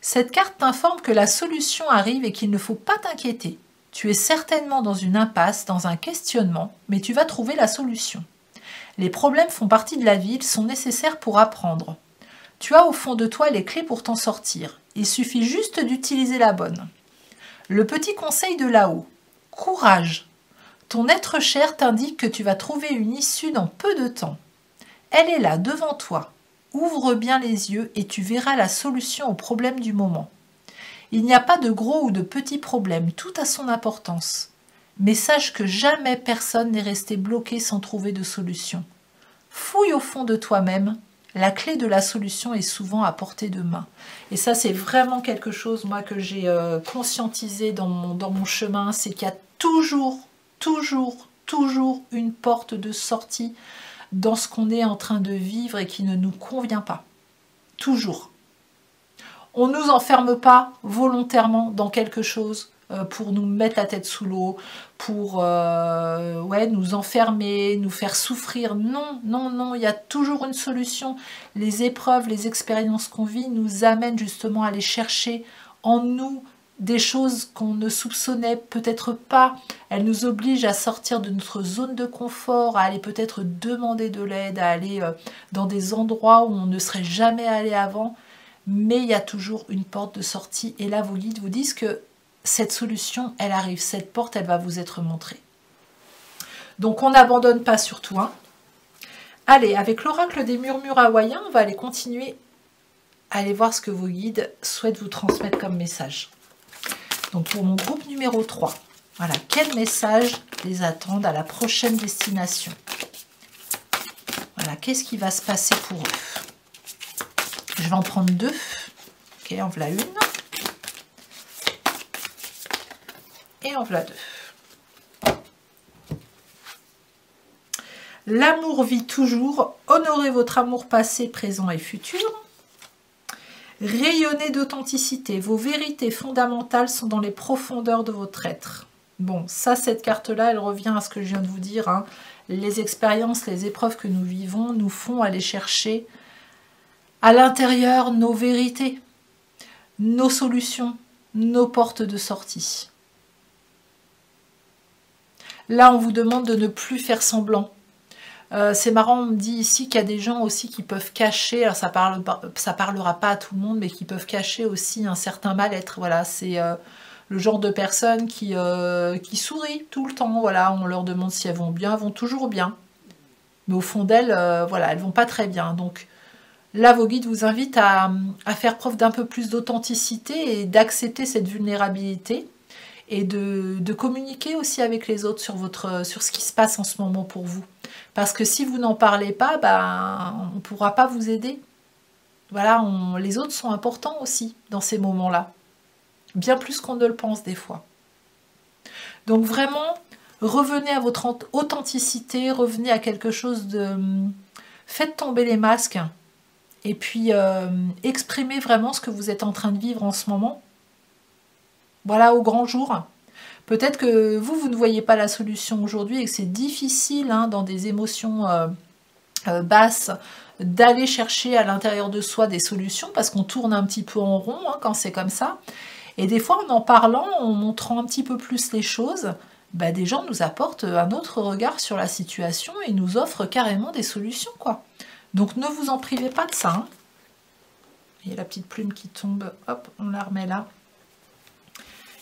Cette carte t'informe que la solution arrive et qu'il ne faut pas t'inquiéter. Tu es certainement dans une impasse, dans un questionnement, mais tu vas trouver la solution. Les problèmes font partie de la vie, ils sont nécessaires pour apprendre. Tu as au fond de toi les clés pour t'en sortir. Il suffit juste d'utiliser la bonne. Le petit conseil de là-haut. Courage. Ton être cher t'indique que tu vas trouver une issue dans peu de temps. Elle est là, devant toi. Ouvre bien les yeux et tu verras la solution au problème du moment. Il n'y a pas de gros ou de petits problèmes, tout a son importance. Mais sache que jamais personne n'est resté bloqué sans trouver de solution. Fouille au fond de toi-même, la clé de la solution est souvent à portée de main. Et ça, c'est vraiment quelque chose, moi, que j'ai conscientisé dans mon chemin, c'est qu'il y a toujours une porte de sortie dans ce qu'on est en train de vivre et qui ne nous convient pas. Toujours. On ne nous enferme pas volontairement dans quelque chose pour nous mettre la tête sous l'eau, pour ouais, nous enfermer, nous faire souffrir. Non, non, non, il y a toujours une solution. Les épreuves, les expériences qu'on vit nous amènent justement à aller chercher en nous des choses qu'on ne soupçonnait peut-être pas. Elles nous obligent à sortir de notre zone de confort, à aller peut-être demander de l'aide, à aller dans des endroits où on ne serait jamais allé avant. Mais il y a toujours une porte de sortie. Et là, vos guides vous disent que cette solution, elle arrive. Cette porte, elle va vous être montrée. Donc, on n'abandonne pas surtout. Hein. Allez, avec l'oracle des murmures hawaïens, on va aller continuer à aller voir ce que vos guides souhaitent vous transmettre comme message. Donc, pour mon groupe numéro 3, voilà, quel message les attendent à la prochaine destination? Voilà, qu'est-ce qui va se passer pour eux? Je vais en prendre deux. Ok, en voilà une. Et en voilà deux. L'amour vit toujours. Honorez votre amour passé, présent et futur. Rayonnez d'authenticité. Vos vérités fondamentales sont dans les profondeurs de votre être. Bon, ça, cette carte-là, elle revient à ce que je viens de vous dire. Hein. Les expériences, les épreuves que nous vivons nous font aller chercher à l'intérieur nos vérités, nos solutions, nos portes de sortie. Là, on vous demande de ne plus faire semblant. C'est marrant, on me dit ici qu'il y a des gens aussi qui peuvent cacher, alors ça parlera pas à tout le monde, mais qui peuvent cacher aussi un certain mal-être. Voilà, c'est le genre de personnes qui sourient tout le temps. Voilà, on leur demande si elles vont bien, elles vont toujours bien. Mais au fond d'elles, voilà, elles vont pas très bien. Donc là, vos guides vous invitent à faire preuve d'un peu plus d'authenticité et d'accepter cette vulnérabilité et de communiquer aussi avec les autres sur ce qui se passe en ce moment pour vous. Parce que si vous n'en parlez pas, ben, on ne pourra pas vous aider. Voilà, les autres sont importants aussi dans ces moments-là. Bien plus qu'on ne le pense des fois. Donc vraiment, revenez à votre authenticité, revenez à quelque chose de... Faites tomber les masques et puis exprimez vraiment ce que vous êtes en train de vivre en ce moment. Voilà, au grand jour. Peut-être que vous ne voyez pas la solution aujourd'hui et que c'est difficile hein, dans des émotions basses d'aller chercher à l'intérieur de soi des solutions parce qu'on tourne un petit peu en rond hein, quand c'est comme ça. Et des fois, en parlant, en montrant un petit peu plus les choses, bah, des gens nous apportent un autre regard sur la situation et nous offrent carrément des solutions, quoi. Donc ne vous en privez pas de ça. Hein. Il y a la petite plume qui tombe, hop, on la remet là.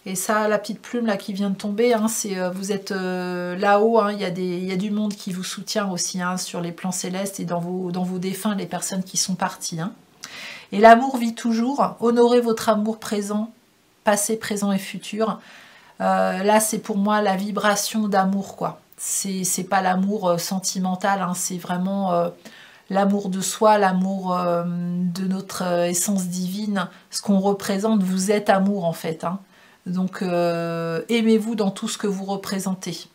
Et ça, la petite plume là qui vient de tomber, hein, vous êtes là-haut, hein, il y a du monde qui vous soutient aussi hein, sur les plans célestes et dans vos défunts, les personnes qui sont parties. Hein. Et l'amour vit toujours, honorez votre amour présent, passé, présent et futur. Là, c'est pour moi la vibration d'amour, quoi. C'est pas l'amour sentimental, hein, c'est vraiment l'amour de soi, l'amour de notre essence divine, ce qu'on représente. Vous êtes amour, en fait. Hein. Donc, aimez-vous dans tout ce que vous représentez.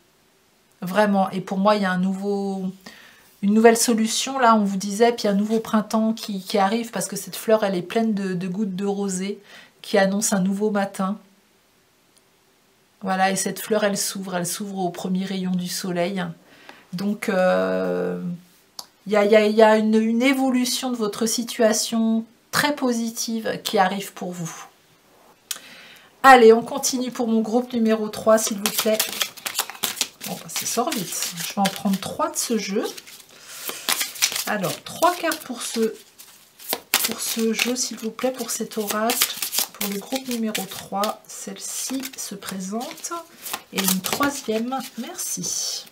Vraiment. Et pour moi, il y a une nouvelle solution. Là, on vous disait, puis un nouveau printemps qui arrive, parce que cette fleur, elle est pleine de gouttes de rosée, qui annonce un nouveau matin. Voilà, et cette fleur, elle s'ouvre au premier rayon du soleil. Donc, il y a une évolution de votre situation très positive qui arrive pour vous. Allez, on continue pour mon groupe numéro 3, s'il vous plaît. Bon, bah, ça sort vite. Je vais en prendre 3 de ce jeu. Alors, 3 cartes pour ce jeu, s'il vous plaît, pour cet oracle. Pour le groupe numéro 3, celle-ci se présente. Et une troisième, merci.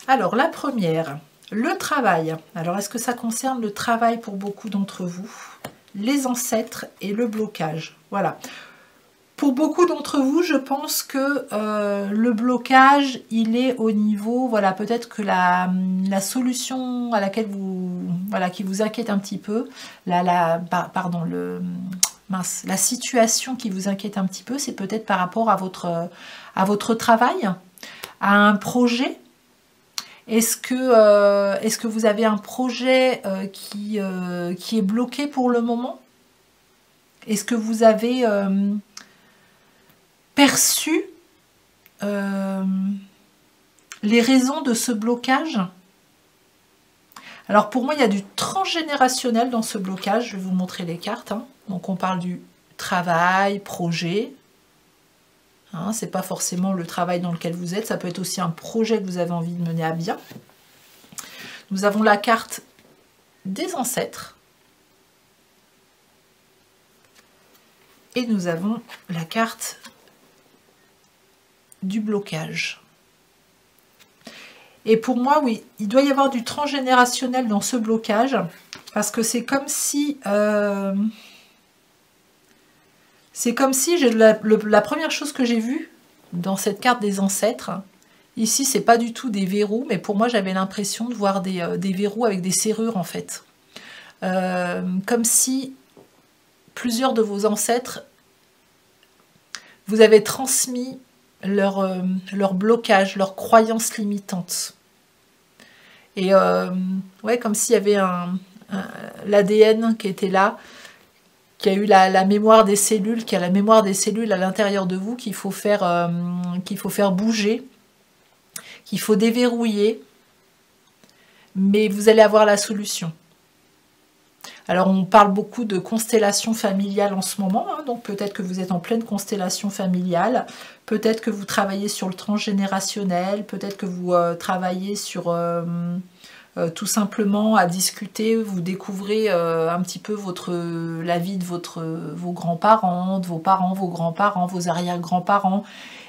Alors, la première, le travail. Alors, est-ce que ça concerne le travail pour beaucoup d'entre vous ? Les ancêtres et le blocage. Voilà. Pour beaucoup d'entre vous, je pense que le blocage, il est au niveau, voilà, peut-être que la solution à laquelle qui vous inquiète un petit peu, la situation qui vous inquiète un petit peu, c'est peut-être par rapport à votre travail, à un projet. Est-ce que vous avez un projet qui est bloqué pour le moment? Est-ce que vous avez perçu les raisons de ce blocage? Alors pour moi, il y a du transgénérationnel dans ce blocage. Je vais vous montrer les cartes. Hein. Donc on parle du travail, projet. Hein, c'est pas forcément le travail dans lequel vous êtes, ça peut être aussi un projet que vous avez envie de mener à bien. Nous avons la carte des ancêtres. Et nous avons la carte du blocage. Et pour moi, oui, il doit y avoir du transgénérationnel dans ce blocage, parce que c'est comme si... la première chose que j'ai vue dans cette carte des ancêtres, ici c'est pas du tout des verrous, mais pour moi j'avais l'impression de voir des verrous avec des serrures en fait. Comme si plusieurs de vos ancêtres vous avaient transmis leur blocage, leurs croyances limitantes. Et ouais, comme s'il y avait l'ADN qui était là, qui a eu la mémoire des cellules, qui a la mémoire des cellules à l'intérieur de vous, qu'il faut faire bouger, qu'il faut déverrouiller, mais vous allez avoir la solution. Alors on parle beaucoup de constellation familiale en ce moment, hein, donc peut-être que vous êtes en pleine constellation familiale, peut-être que vous travaillez sur le transgénérationnel, peut-être que vous travaillez sur tout simplement à discuter, vous découvrez un petit peu la vie de vos grands-parents, de vos parents, vos grands-parents, vos arrière-grands-parents,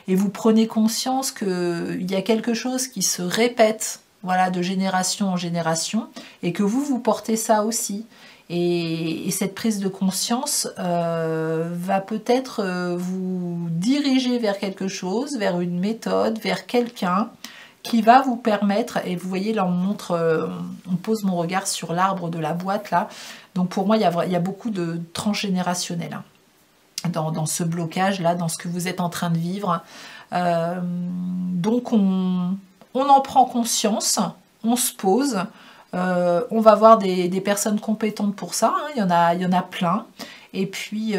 et vous prenez conscience qu'il y a quelque chose qui se répète, voilà, de génération en génération, et que vous portez ça aussi. Et cette prise de conscience va peut-être vous diriger vers quelque chose, vers une méthode, vers quelqu'un qui va vous permettre, et vous voyez là on pose mon regard sur l'arbre de la boîte là, donc pour moi il y a beaucoup de transgénérationnel hein, dans ce blocage là, dans ce que vous êtes en train de vivre. Donc on en prend conscience, on se pose. On va voir des personnes compétentes pour ça, hein, il y en a plein. Et puis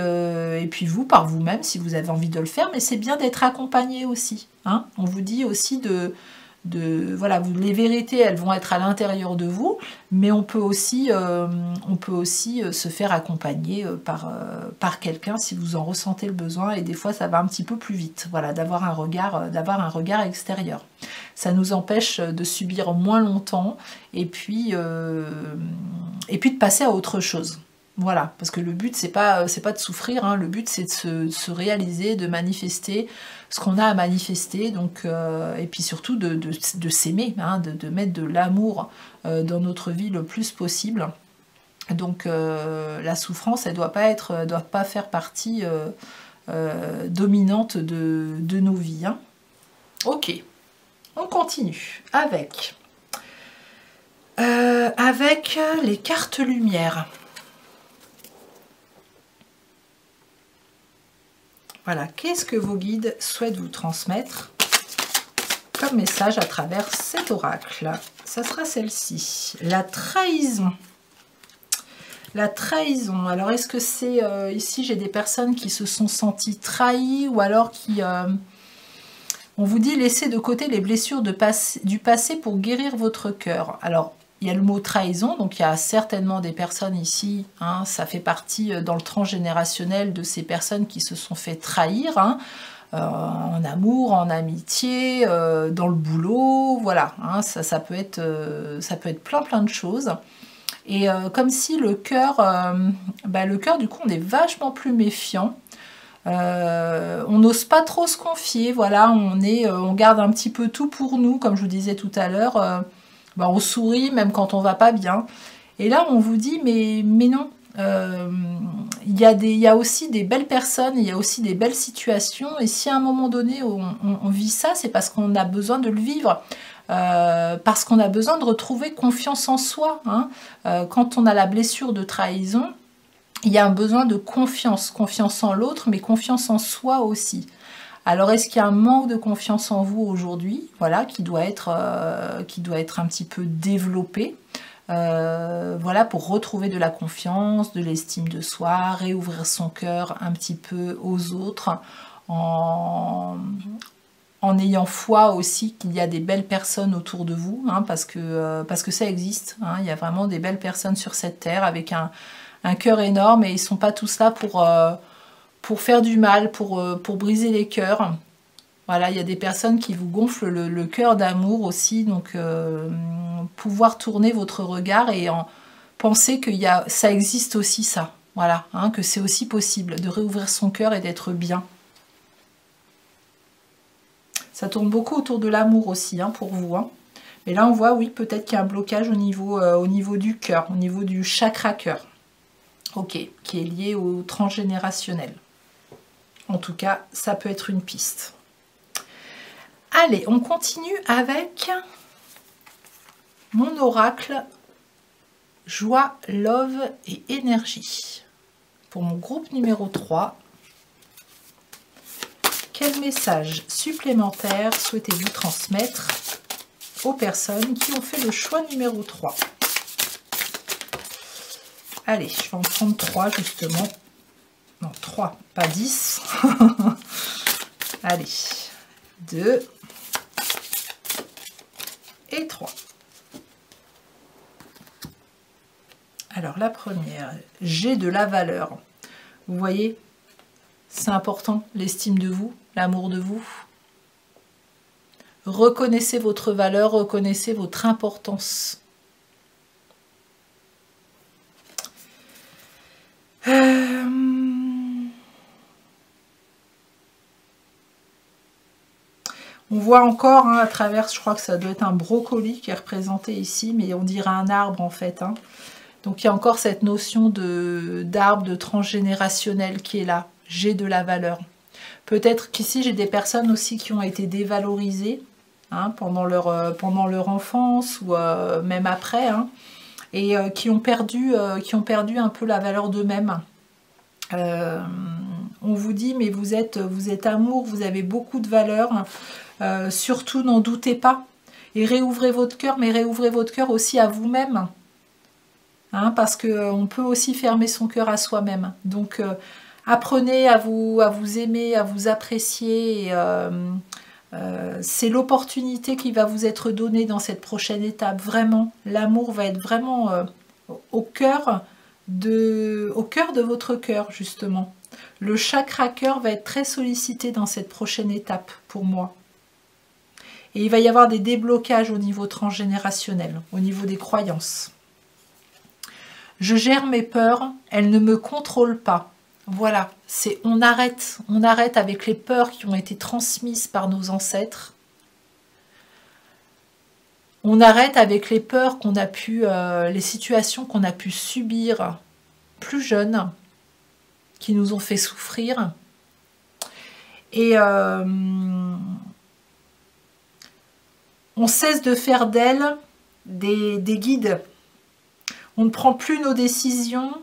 vous, par vous-même, si vous avez envie de le faire, mais c'est bien d'être accompagné aussi. Hein. On vous dit aussi voilà, les vérités, elles vont être à l'intérieur de vous, mais on peut aussi se faire accompagner par quelqu'un si vous en ressentez le besoin, et des fois ça va un petit peu plus vite, voilà, d'avoir un regard extérieur. Ça nous empêche de subir moins longtemps, et puis de passer à autre chose. Voilà, parce que le but, c'est pas de souffrir, hein, le but, c'est de se réaliser, de manifester ce qu'on a à manifester, donc, et puis surtout de s'aimer, hein, de mettre de l'amour dans notre vie le plus possible. Donc la souffrance, elle doit pas faire partie dominante de nos vies. Hein. Ok, on continue avec les cartes lumière. Voilà, qu'est-ce que vos guides souhaitent vous transmettre comme message à travers cet oracle? Ça sera celle-ci, la trahison. La trahison, alors est-ce que c'est... ici, j'ai des personnes qui se sont senties trahies, ou alors qui... on vous dit, laissez de côté les blessures du passé pour guérir votre cœur. Alors, il y a le mot trahison, donc il y a certainement des personnes ici, hein, ça fait partie dans le transgénérationnel de ces personnes qui se sont fait trahir, hein, en amour, en amitié, dans le boulot, voilà, hein, ça peut être plein de choses. Et comme si le cœur du coup, on est vachement plus méfiant. On n'ose pas trop se confier, voilà, on garde un petit peu tout pour nous, comme je vous disais tout à l'heure. On sourit même quand on va pas bien. Et là, on vous dit, mais non, il y a aussi des belles personnes, il y a aussi des belles situations. Et si à un moment donné, on vit ça, c'est parce qu'on a besoin de le vivre. Parce qu'on a besoin de retrouver confiance en soi. Hein. Quand on a la blessure de trahison, il y a un besoin de confiance en l'autre, mais confiance en soi aussi. Alors, est-ce qu'il y a un manque de confiance en vous aujourd'hui, voilà, qui doit être un petit peu développé, voilà, pour retrouver de la confiance, de l'estime de soi, réouvrir son cœur un petit peu aux autres, en ayant foi aussi qu'il y a des belles personnes autour de vous, hein, parce que ça existe, hein, il y a vraiment des belles personnes sur cette terre avec un cœur énorme, et ils ne sont pas tous là pour faire du mal, pour briser les cœurs. Voilà, il y a des personnes qui vous gonflent le cœur d'amour aussi, donc pouvoir tourner votre regard et penser que ça existe aussi ça, voilà, hein, que c'est aussi possible de réouvrir son cœur et d'être bien. Ça tourne beaucoup autour de l'amour aussi, hein, pour vous. Hein. Mais là, on voit, oui, peut-être qu'il y a un blocage au niveau du cœur, au niveau du chakra cœur. Ok, qui est lié au transgénérationnel. En tout cas, ça peut être une piste. Allez, on continue avec mon oracle Joie, Love et Énergie. Pour mon groupe numéro 3, quel message supplémentaire souhaitez-vous transmettre aux personnes qui ont fait le choix numéro 3? Allez, je vais en prendre 3 justement. Non, 3, pas 10. Allez, 2 et 3. Alors la première, j'ai de la valeur. Vous voyez, c'est important, l'estime de vous, l'amour de vous. Reconnaissez votre valeur, reconnaissez votre importance. On voit encore à travers, je crois que ça doit être un brocoli qui est représenté ici, mais on dirait un arbre en fait. Donc il y a encore cette notion d'arbre, de transgénérationnel qui est là. J'ai de la valeur. Peut-être qu'ici j'ai des personnes aussi qui ont été dévalorisées pendant leur enfance ou même après, et qui ont perdu un peu la valeur d'eux-mêmes. On vous dit, mais vous êtes amour, vous avez beaucoup de valeur. Surtout, n'en doutez pas. Et réouvrez votre cœur, mais réouvrez votre cœur aussi à vous-même. Parce qu'on peut aussi fermer son cœur à soi-même. Donc, apprenez à vous aimer, à vous apprécier. C'est l'opportunité qui va vous être donnée dans cette prochaine étape. Vraiment, l'amour va être vraiment au cœur de votre cœur, justement. Le chakra cœur va être très sollicité dans cette prochaine étape pour moi. Et il va y avoir des déblocages au niveau transgénérationnel, au niveau des croyances. Je gère mes peurs, elles ne me contrôlent pas. Voilà, on arrête avec les peurs qui ont été transmises par nos ancêtres. On arrête avec les peurs qu'on a pu, les situations qu'on a pu subir plus jeunes, qui nous ont fait souffrir. Et on cesse de faire d'elles des guides. On ne prend plus nos décisions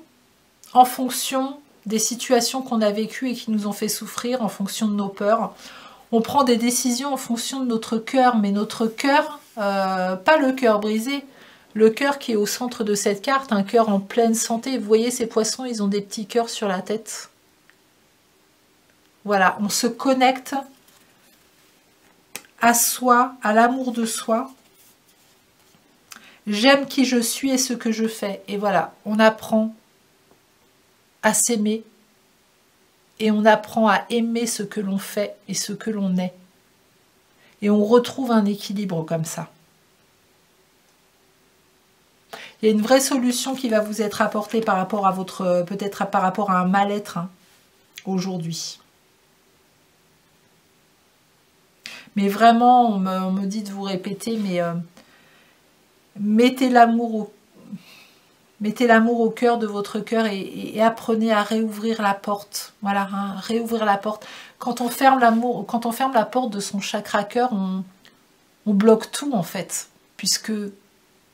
en fonction des situations qu'on a vécues et qui nous ont fait souffrir, en fonction de nos peurs. On prend des décisions en fonction de notre cœur, mais notre cœur, pas le cœur brisé, le cœur qui est au centre de cette carte, un cœur en pleine santé. Vous voyez, ces poissons, ils ont des petits cœurs sur la tête. Voilà, on se connecte à soi, à l'amour de soi. J'aime qui je suis et ce que je fais. Et voilà, on apprend à s'aimer et on apprend à aimer ce que l'on fait et ce que l'on est. Et on retrouve un équilibre comme ça. Il y a une vraie solution qui va vous être apportée par rapport à votre, peut-être par rapport à un mal-être aujourd'hui. Mais vraiment, on me dit de vous répéter, mais mettez l'amour au cœur de votre cœur et apprenez à réouvrir la porte. Voilà, réouvrir la porte. Quand on ferme la porte de son chakra cœur, on bloque tout en fait, puisque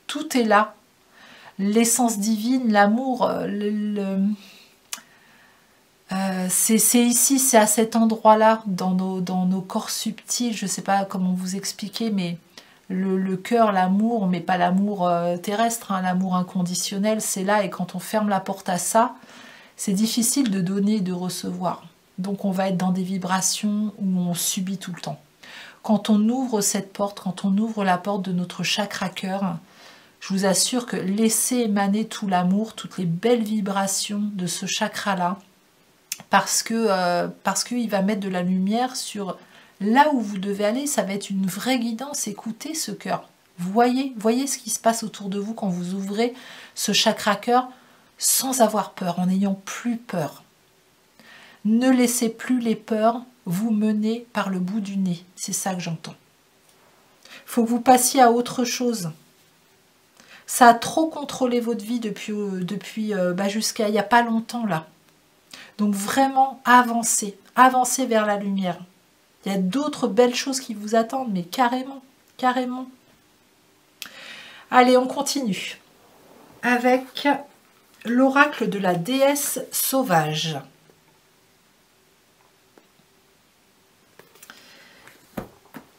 tout est là. L'essence divine, l'amour, c'est ici, c'est à cet endroit-là, dans nos corps subtils. Je ne sais pas comment vous expliquer, mais le cœur, l'amour, mais pas l'amour terrestre, l'amour inconditionnel, c'est là. Et quand on ferme la porte à ça, c'est difficile de donner et de recevoir. Donc on va être dans des vibrations où on subit tout le temps. Quand on ouvre cette porte, quand on ouvre la porte de notre chakra cœur, je vous assure que laissez émaner tout l'amour, toutes les belles vibrations de ce chakra-là, parce qu'il va mettre de la lumière sur là où vous devez aller. Ça va être une vraie guidance. Écoutez ce cœur. Voyez ce qui se passe autour de vous quand vous ouvrez ce chakra cœur sans avoir peur, en n'ayant plus peur. Ne laissez plus les peurs vous mener par le bout du nez. C'est ça que j'entends. Il faut que vous passiez à autre chose. Ça a trop contrôlé votre vie depuis jusqu'à il n'y a pas longtemps là. Donc vraiment, avancez vers la lumière. Il y a d'autres belles choses qui vous attendent, mais carrément, carrément. Allez, on continue avec l'oracle de la déesse sauvage.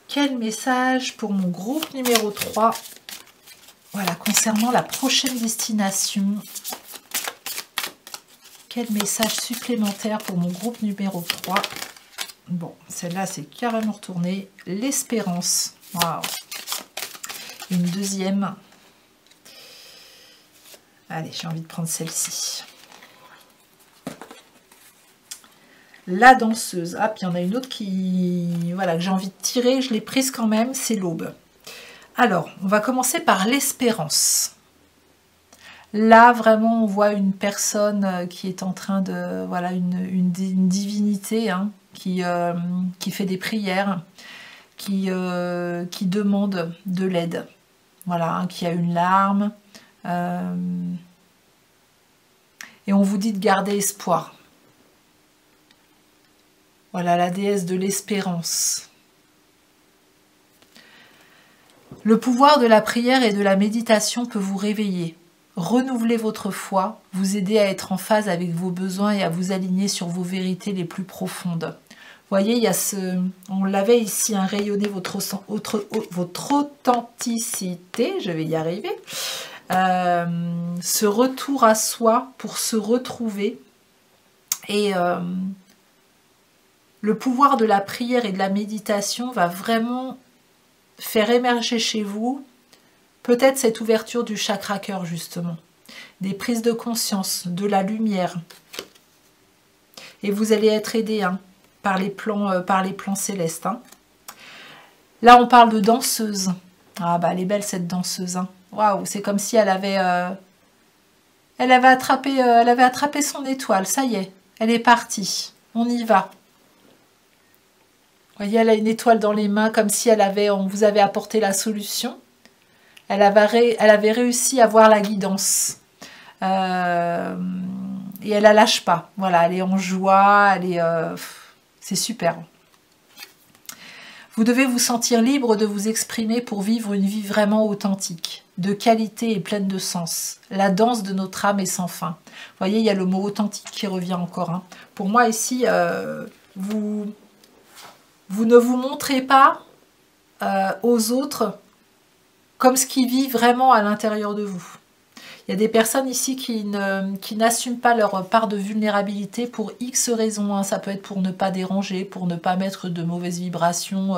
Quel message pour mon groupe numéro 3 ? Voilà, concernant la prochaine destination. Quel message supplémentaire pour mon groupe numéro 3 ? Bon, celle-là, c'est carrément retourné. L'espérance. Waouh. Une deuxième. Allez, j'ai envie de prendre celle-ci. La danseuse. Ah, puis il y en a une autre qui, voilà, que j'ai envie de tirer. Je l'ai prise quand même. C'est l'aube. Alors, on va commencer par l'espérance. Là, vraiment, on voit une personne qui est en train de... Voilà, une divinité hein, qui fait des prières, qui demande de l'aide. Voilà, hein, qui a une larme. Et on vous dit de garder espoir. Voilà, la déesse de l'espérance. Le pouvoir de la prière et de la méditation peut vous réveiller, renouveler votre foi, vous aider à être en phase avec vos besoins et à vous aligner sur vos vérités les plus profondes. Vous voyez, il y a on l'avait ici, hein, rayonner votre authenticité, je vais y arriver, ce retour à soi pour se retrouver et... le pouvoir de la prière et de la méditation va vraiment faire émerger chez vous peut-être cette ouverture du chakra cœur justement, des prises de conscience, de la lumière. Et vous allez être aidé hein, par les plans célestes. Hein. Là, on parle de danseuse. Ah bah elle est belle cette danseuse. Hein. Waouh, c'est comme si elle avait attrapé son étoile. Ça y est, elle est partie. On y va. Vous voyez, elle a une étoile dans les mains, comme si on vous avait apporté la solution. Elle avait réussi à voir la guidance. Et elle ne la lâche pas. Voilà, elle est en joie, c'est super. Vous devez vous sentir libre de vous exprimer pour vivre une vie vraiment authentique, de qualité et pleine de sens. La danse de notre âme est sans fin. Vous voyez, il y a le mot authentique qui revient encore. Hein. Pour moi, ici, vous ne vous montrez pas aux autres comme ce qui vit vraiment à l'intérieur de vous. Il y a des personnes ici qui n'assument pas leur part de vulnérabilité pour X raisons. Hein. Ça peut être pour ne pas déranger, pour ne pas mettre de mauvaises vibrations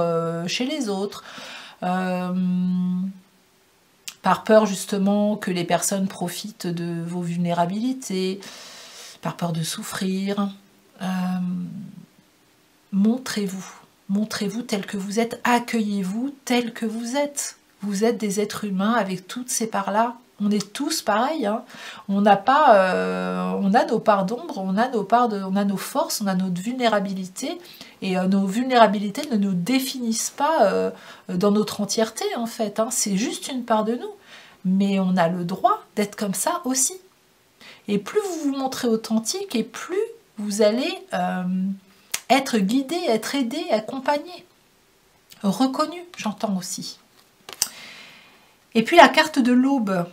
chez les autres. Par peur justement que les personnes profitent de vos vulnérabilités, par peur de souffrir. Montrez-vous. Montrez-vous tel que vous êtes, accueillez-vous tel que vous êtes. Vous êtes des êtres humains avec toutes ces parts-là. On est tous pareils. Hein. On a nos parts d'ombre, on a nos forces, on a notre vulnérabilité. Et nos vulnérabilités ne nous définissent pas dans notre entièreté, en fait. Hein. C'est juste une part de nous. Mais on a le droit d'être comme ça aussi. Et plus vous vous montrez authentique, et plus vous allez... être guidé, être aidé, accompagné. Reconnu, j'entends aussi. Et puis la carte de l'aube.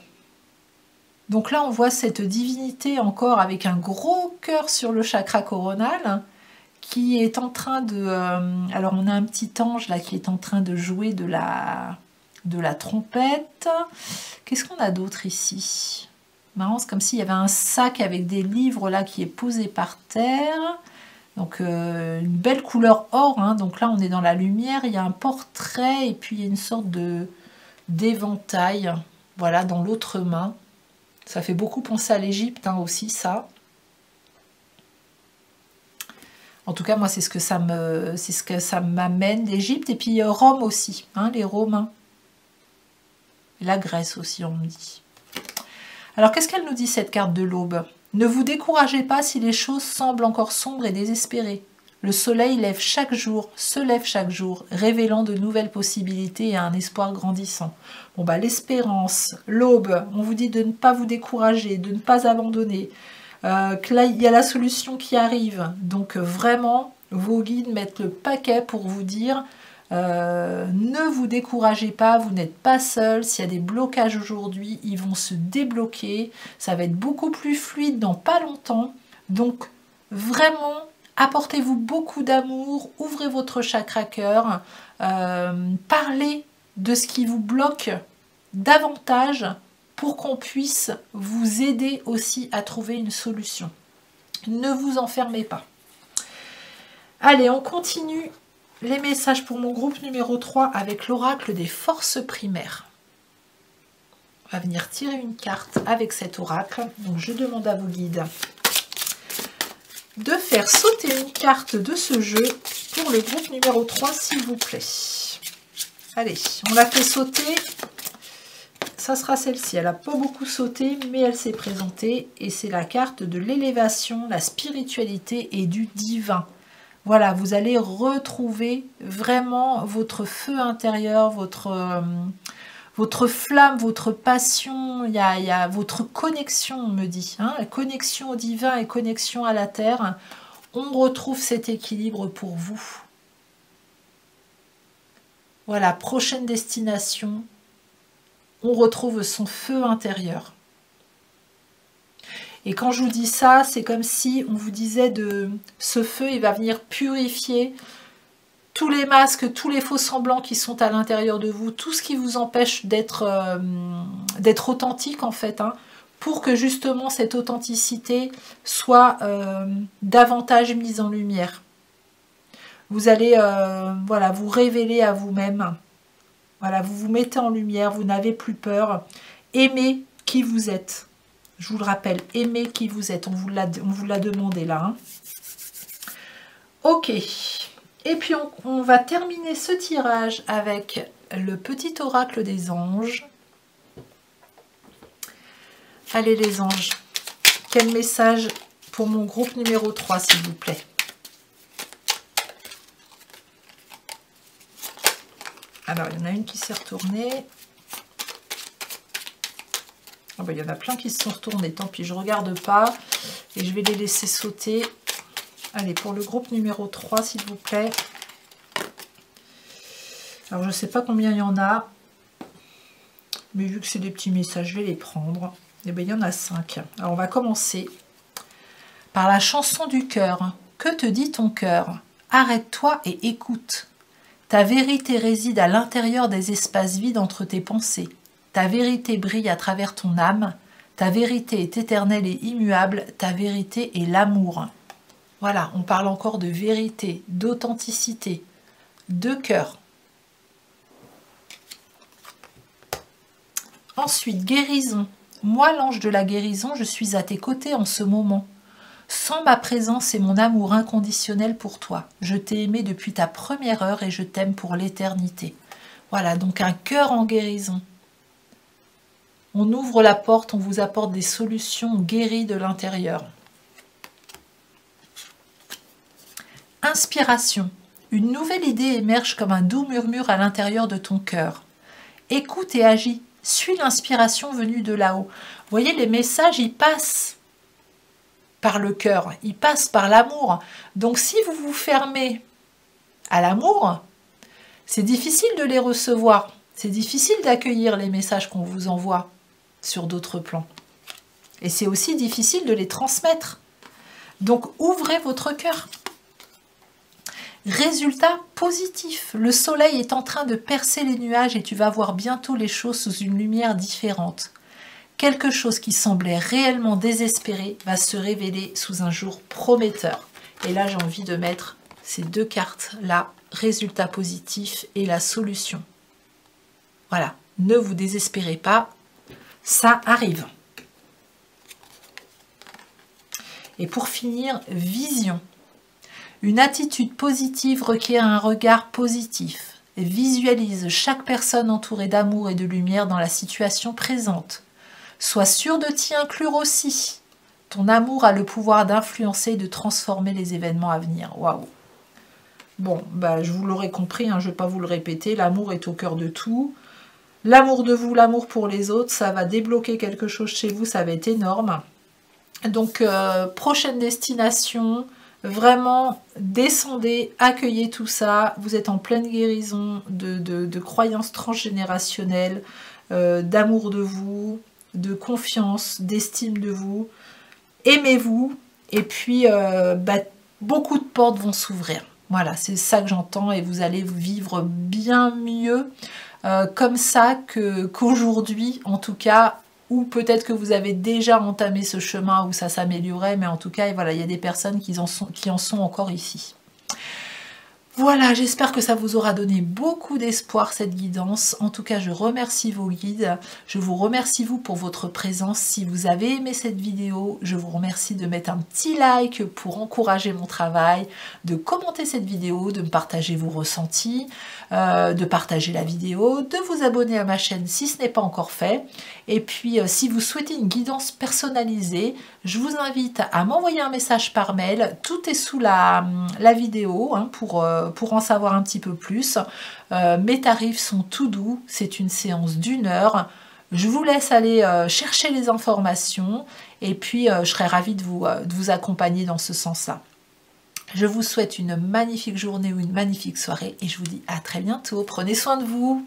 Donc là, on voit cette divinité encore avec un gros cœur sur le chakra coronal qui est en train de... alors, on a un petit ange là qui est en train de jouer de la trompette. Qu'est-ce qu'on a d'autre ici? Marrant, c'est comme s'il y avait un sac avec des livres là qui est posé par terre. Donc une belle couleur or, hein. Donc là on est dans la lumière, il y a un portrait et puis il y a une sorte d'éventail, voilà, dans l'autre main. Ça fait beaucoup penser à l'Égypte hein, aussi ça. En tout cas moi c'est ce que ça m'amène, l'Égypte et puis Rome aussi, hein, les Romains. Et la Grèce aussi on me dit. Alors qu'est-ce qu'elle nous dit cette carte de l'aube ? Ne vous découragez pas si les choses semblent encore sombres et désespérées. Le soleil se lève chaque jour, révélant de nouvelles possibilités et un espoir grandissant. Bon bah l'espérance, l'aube, on vous dit de ne pas vous décourager, de ne pas abandonner. Que là, il y a la solution qui arrive. Donc vraiment, vos guides mettent le paquet pour vous dire ne vous découragez pas, vous n'êtes pas seul. S'il y a des blocages aujourd'hui, ils vont se débloquer. Ça va être beaucoup plus fluide dans pas longtemps. Donc vraiment, apportez-vous beaucoup d'amour, ouvrez votre chakra cœur, parlez de ce qui vous bloque davantage pour qu'on puisse vous aider aussi à trouver une solution. Ne vous enfermez pas. Allez, on continue. Les messages pour mon groupe numéro 3 avec l'oracle des forces primaires. va venir tirer une carte avec cet oracle. Donc je demande à vos guides de faire sauter une carte de ce jeu pour le groupe numéro 3, s'il vous plaît. Allez, on l'a fait sauter. Ça sera celle-ci. Elle n'a pas beaucoup sauté, mais elle s'est présentée. Et c'est la carte de l'élévation, la spiritualité et du divin. Voilà, vous allez retrouver vraiment votre feu intérieur, votre flamme, votre passion, il y a votre connexion, on me dit, hein, connexion au divin et connexion à la terre. On retrouve cet équilibre pour vous. Voilà, prochaine destination, on retrouve son feu intérieur. Et quand je vous dis ça, c'est comme si on vous disait de ce feu, il va venir purifier tous les masques, tous les faux semblants qui sont à l'intérieur de vous, tout ce qui vous empêche d'être authentique en fait, hein, pour que justement cette authenticité soit davantage mise en lumière. Vous allez voilà, vous révéler à vous-même. Voilà, vous vous mettez en lumière, vous n'avez plus peur. Aimez qui vous êtes. Je vous le rappelle, aimez qui vous êtes. On vous l'a demandé là. Hein. Ok. Et puis on va terminer ce tirage avec le petit oracle des anges. Allez les anges, quel message pour mon groupe numéro 3 s'il vous plaît? Alors il y en a une qui s'est retournée. Oh ben, il y en a plein qui se sont retournés, tant pis, je ne regarde pas et je vais les laisser sauter. Allez, pour le groupe numéro 3, s'il vous plaît. Alors, je ne sais pas combien il y en a. Mais vu que c'est des petits messages, je vais les prendre. Et bien, il y en a 5. Alors, on va commencer par la chanson du cœur. Que te dit ton cœur? Arrête-toi et écoute. Ta vérité réside à l'intérieur des espaces vides entre tes pensées. Ta vérité brille à travers ton âme. Ta vérité est éternelle et immuable. Ta vérité est l'amour. Voilà, on parle encore de vérité, d'authenticité, de cœur. Ensuite, guérison. Moi, l'ange de la guérison, je suis à tes côtés en ce moment. Sans ma présence et mon amour inconditionnel pour toi. Je t'ai aimé depuis ta première heure et je t'aime pour l'éternité. Voilà, donc un cœur en guérison. On ouvre la porte, on vous apporte des solutions guéries de l'intérieur. Inspiration. Une nouvelle idée émerge comme un doux murmure à l'intérieur de ton cœur. Écoute et agis. Suis l'inspiration venue de là-haut. Vous voyez, les messages, ils passent par le cœur, ils passent par l'amour. Donc, si vous vous fermez à l'amour, c'est difficile de les recevoir. C'est difficile d'accueillir les messages qu'on vous envoie sur d'autres plans. Et c'est aussi difficile de les transmettre. Donc, ouvrez votre cœur. Résultat positif, le soleil est en train de percer les nuages et tu vas voir bientôt les choses sous une lumière différente. Quelque chose qui semblait réellement désespéré va se révéler sous un jour prometteur. Et là, j'ai envie de mettre ces deux cartes-là, résultat positif et la solution. Voilà, ne vous désespérez pas, ça arrive. Et pour finir, vision. Une attitude positive requiert un regard positif. Visualise chaque personne entourée d'amour et de lumière dans la situation présente. Sois sûr de t'y inclure aussi. Ton amour a le pouvoir d'influencer et de transformer les événements à venir. Waouh! Bon, bah, je vous l'aurais compris, hein, je ne vais pas vous le répéter, l'amour est au cœur de tout. L'amour de vous, l'amour pour les autres, ça va débloquer quelque chose chez vous, ça va être énorme. Donc, prochaine destination... Vraiment, descendez, accueillez tout ça. Vous êtes en pleine guérison de croyances transgénérationnelles, d'amour de vous, de confiance, d'estime de vous. Aimez-vous et puis beaucoup de portes vont s'ouvrir. Voilà, c'est ça que j'entends et vous allez vivre bien mieux comme ça qu'aujourd'hui, en tout cas. Ou peut-être que vous avez déjà entamé ce chemin où ça s'améliorait, mais en tout cas, voilà, il y a des personnes qui en sont encore ici. Voilà, j'espère que ça vous aura donné beaucoup d'espoir cette guidance. En tout cas, je remercie vos guides. Je vous remercie vous pour votre présence. Si vous avez aimé cette vidéo, je vous remercie de mettre un petit like pour encourager mon travail, de commenter cette vidéo, de me partager vos ressentis, de partager la vidéo, de vous abonner à ma chaîne si ce n'est pas encore fait. Et puis, si vous souhaitez une guidance personnalisée, je vous invite à m'envoyer un message par mail. Tout est sous la vidéo hein, pour en savoir un petit peu plus. Mes tarifs sont tout doux, c'est une séance d'1 heure. Je vous laisse aller chercher les informations et puis je serai ravie de vous accompagner dans ce sens-là. Je vous souhaite une magnifique journée ou une magnifique soirée et je vous dis à très bientôt. Prenez soin de vous.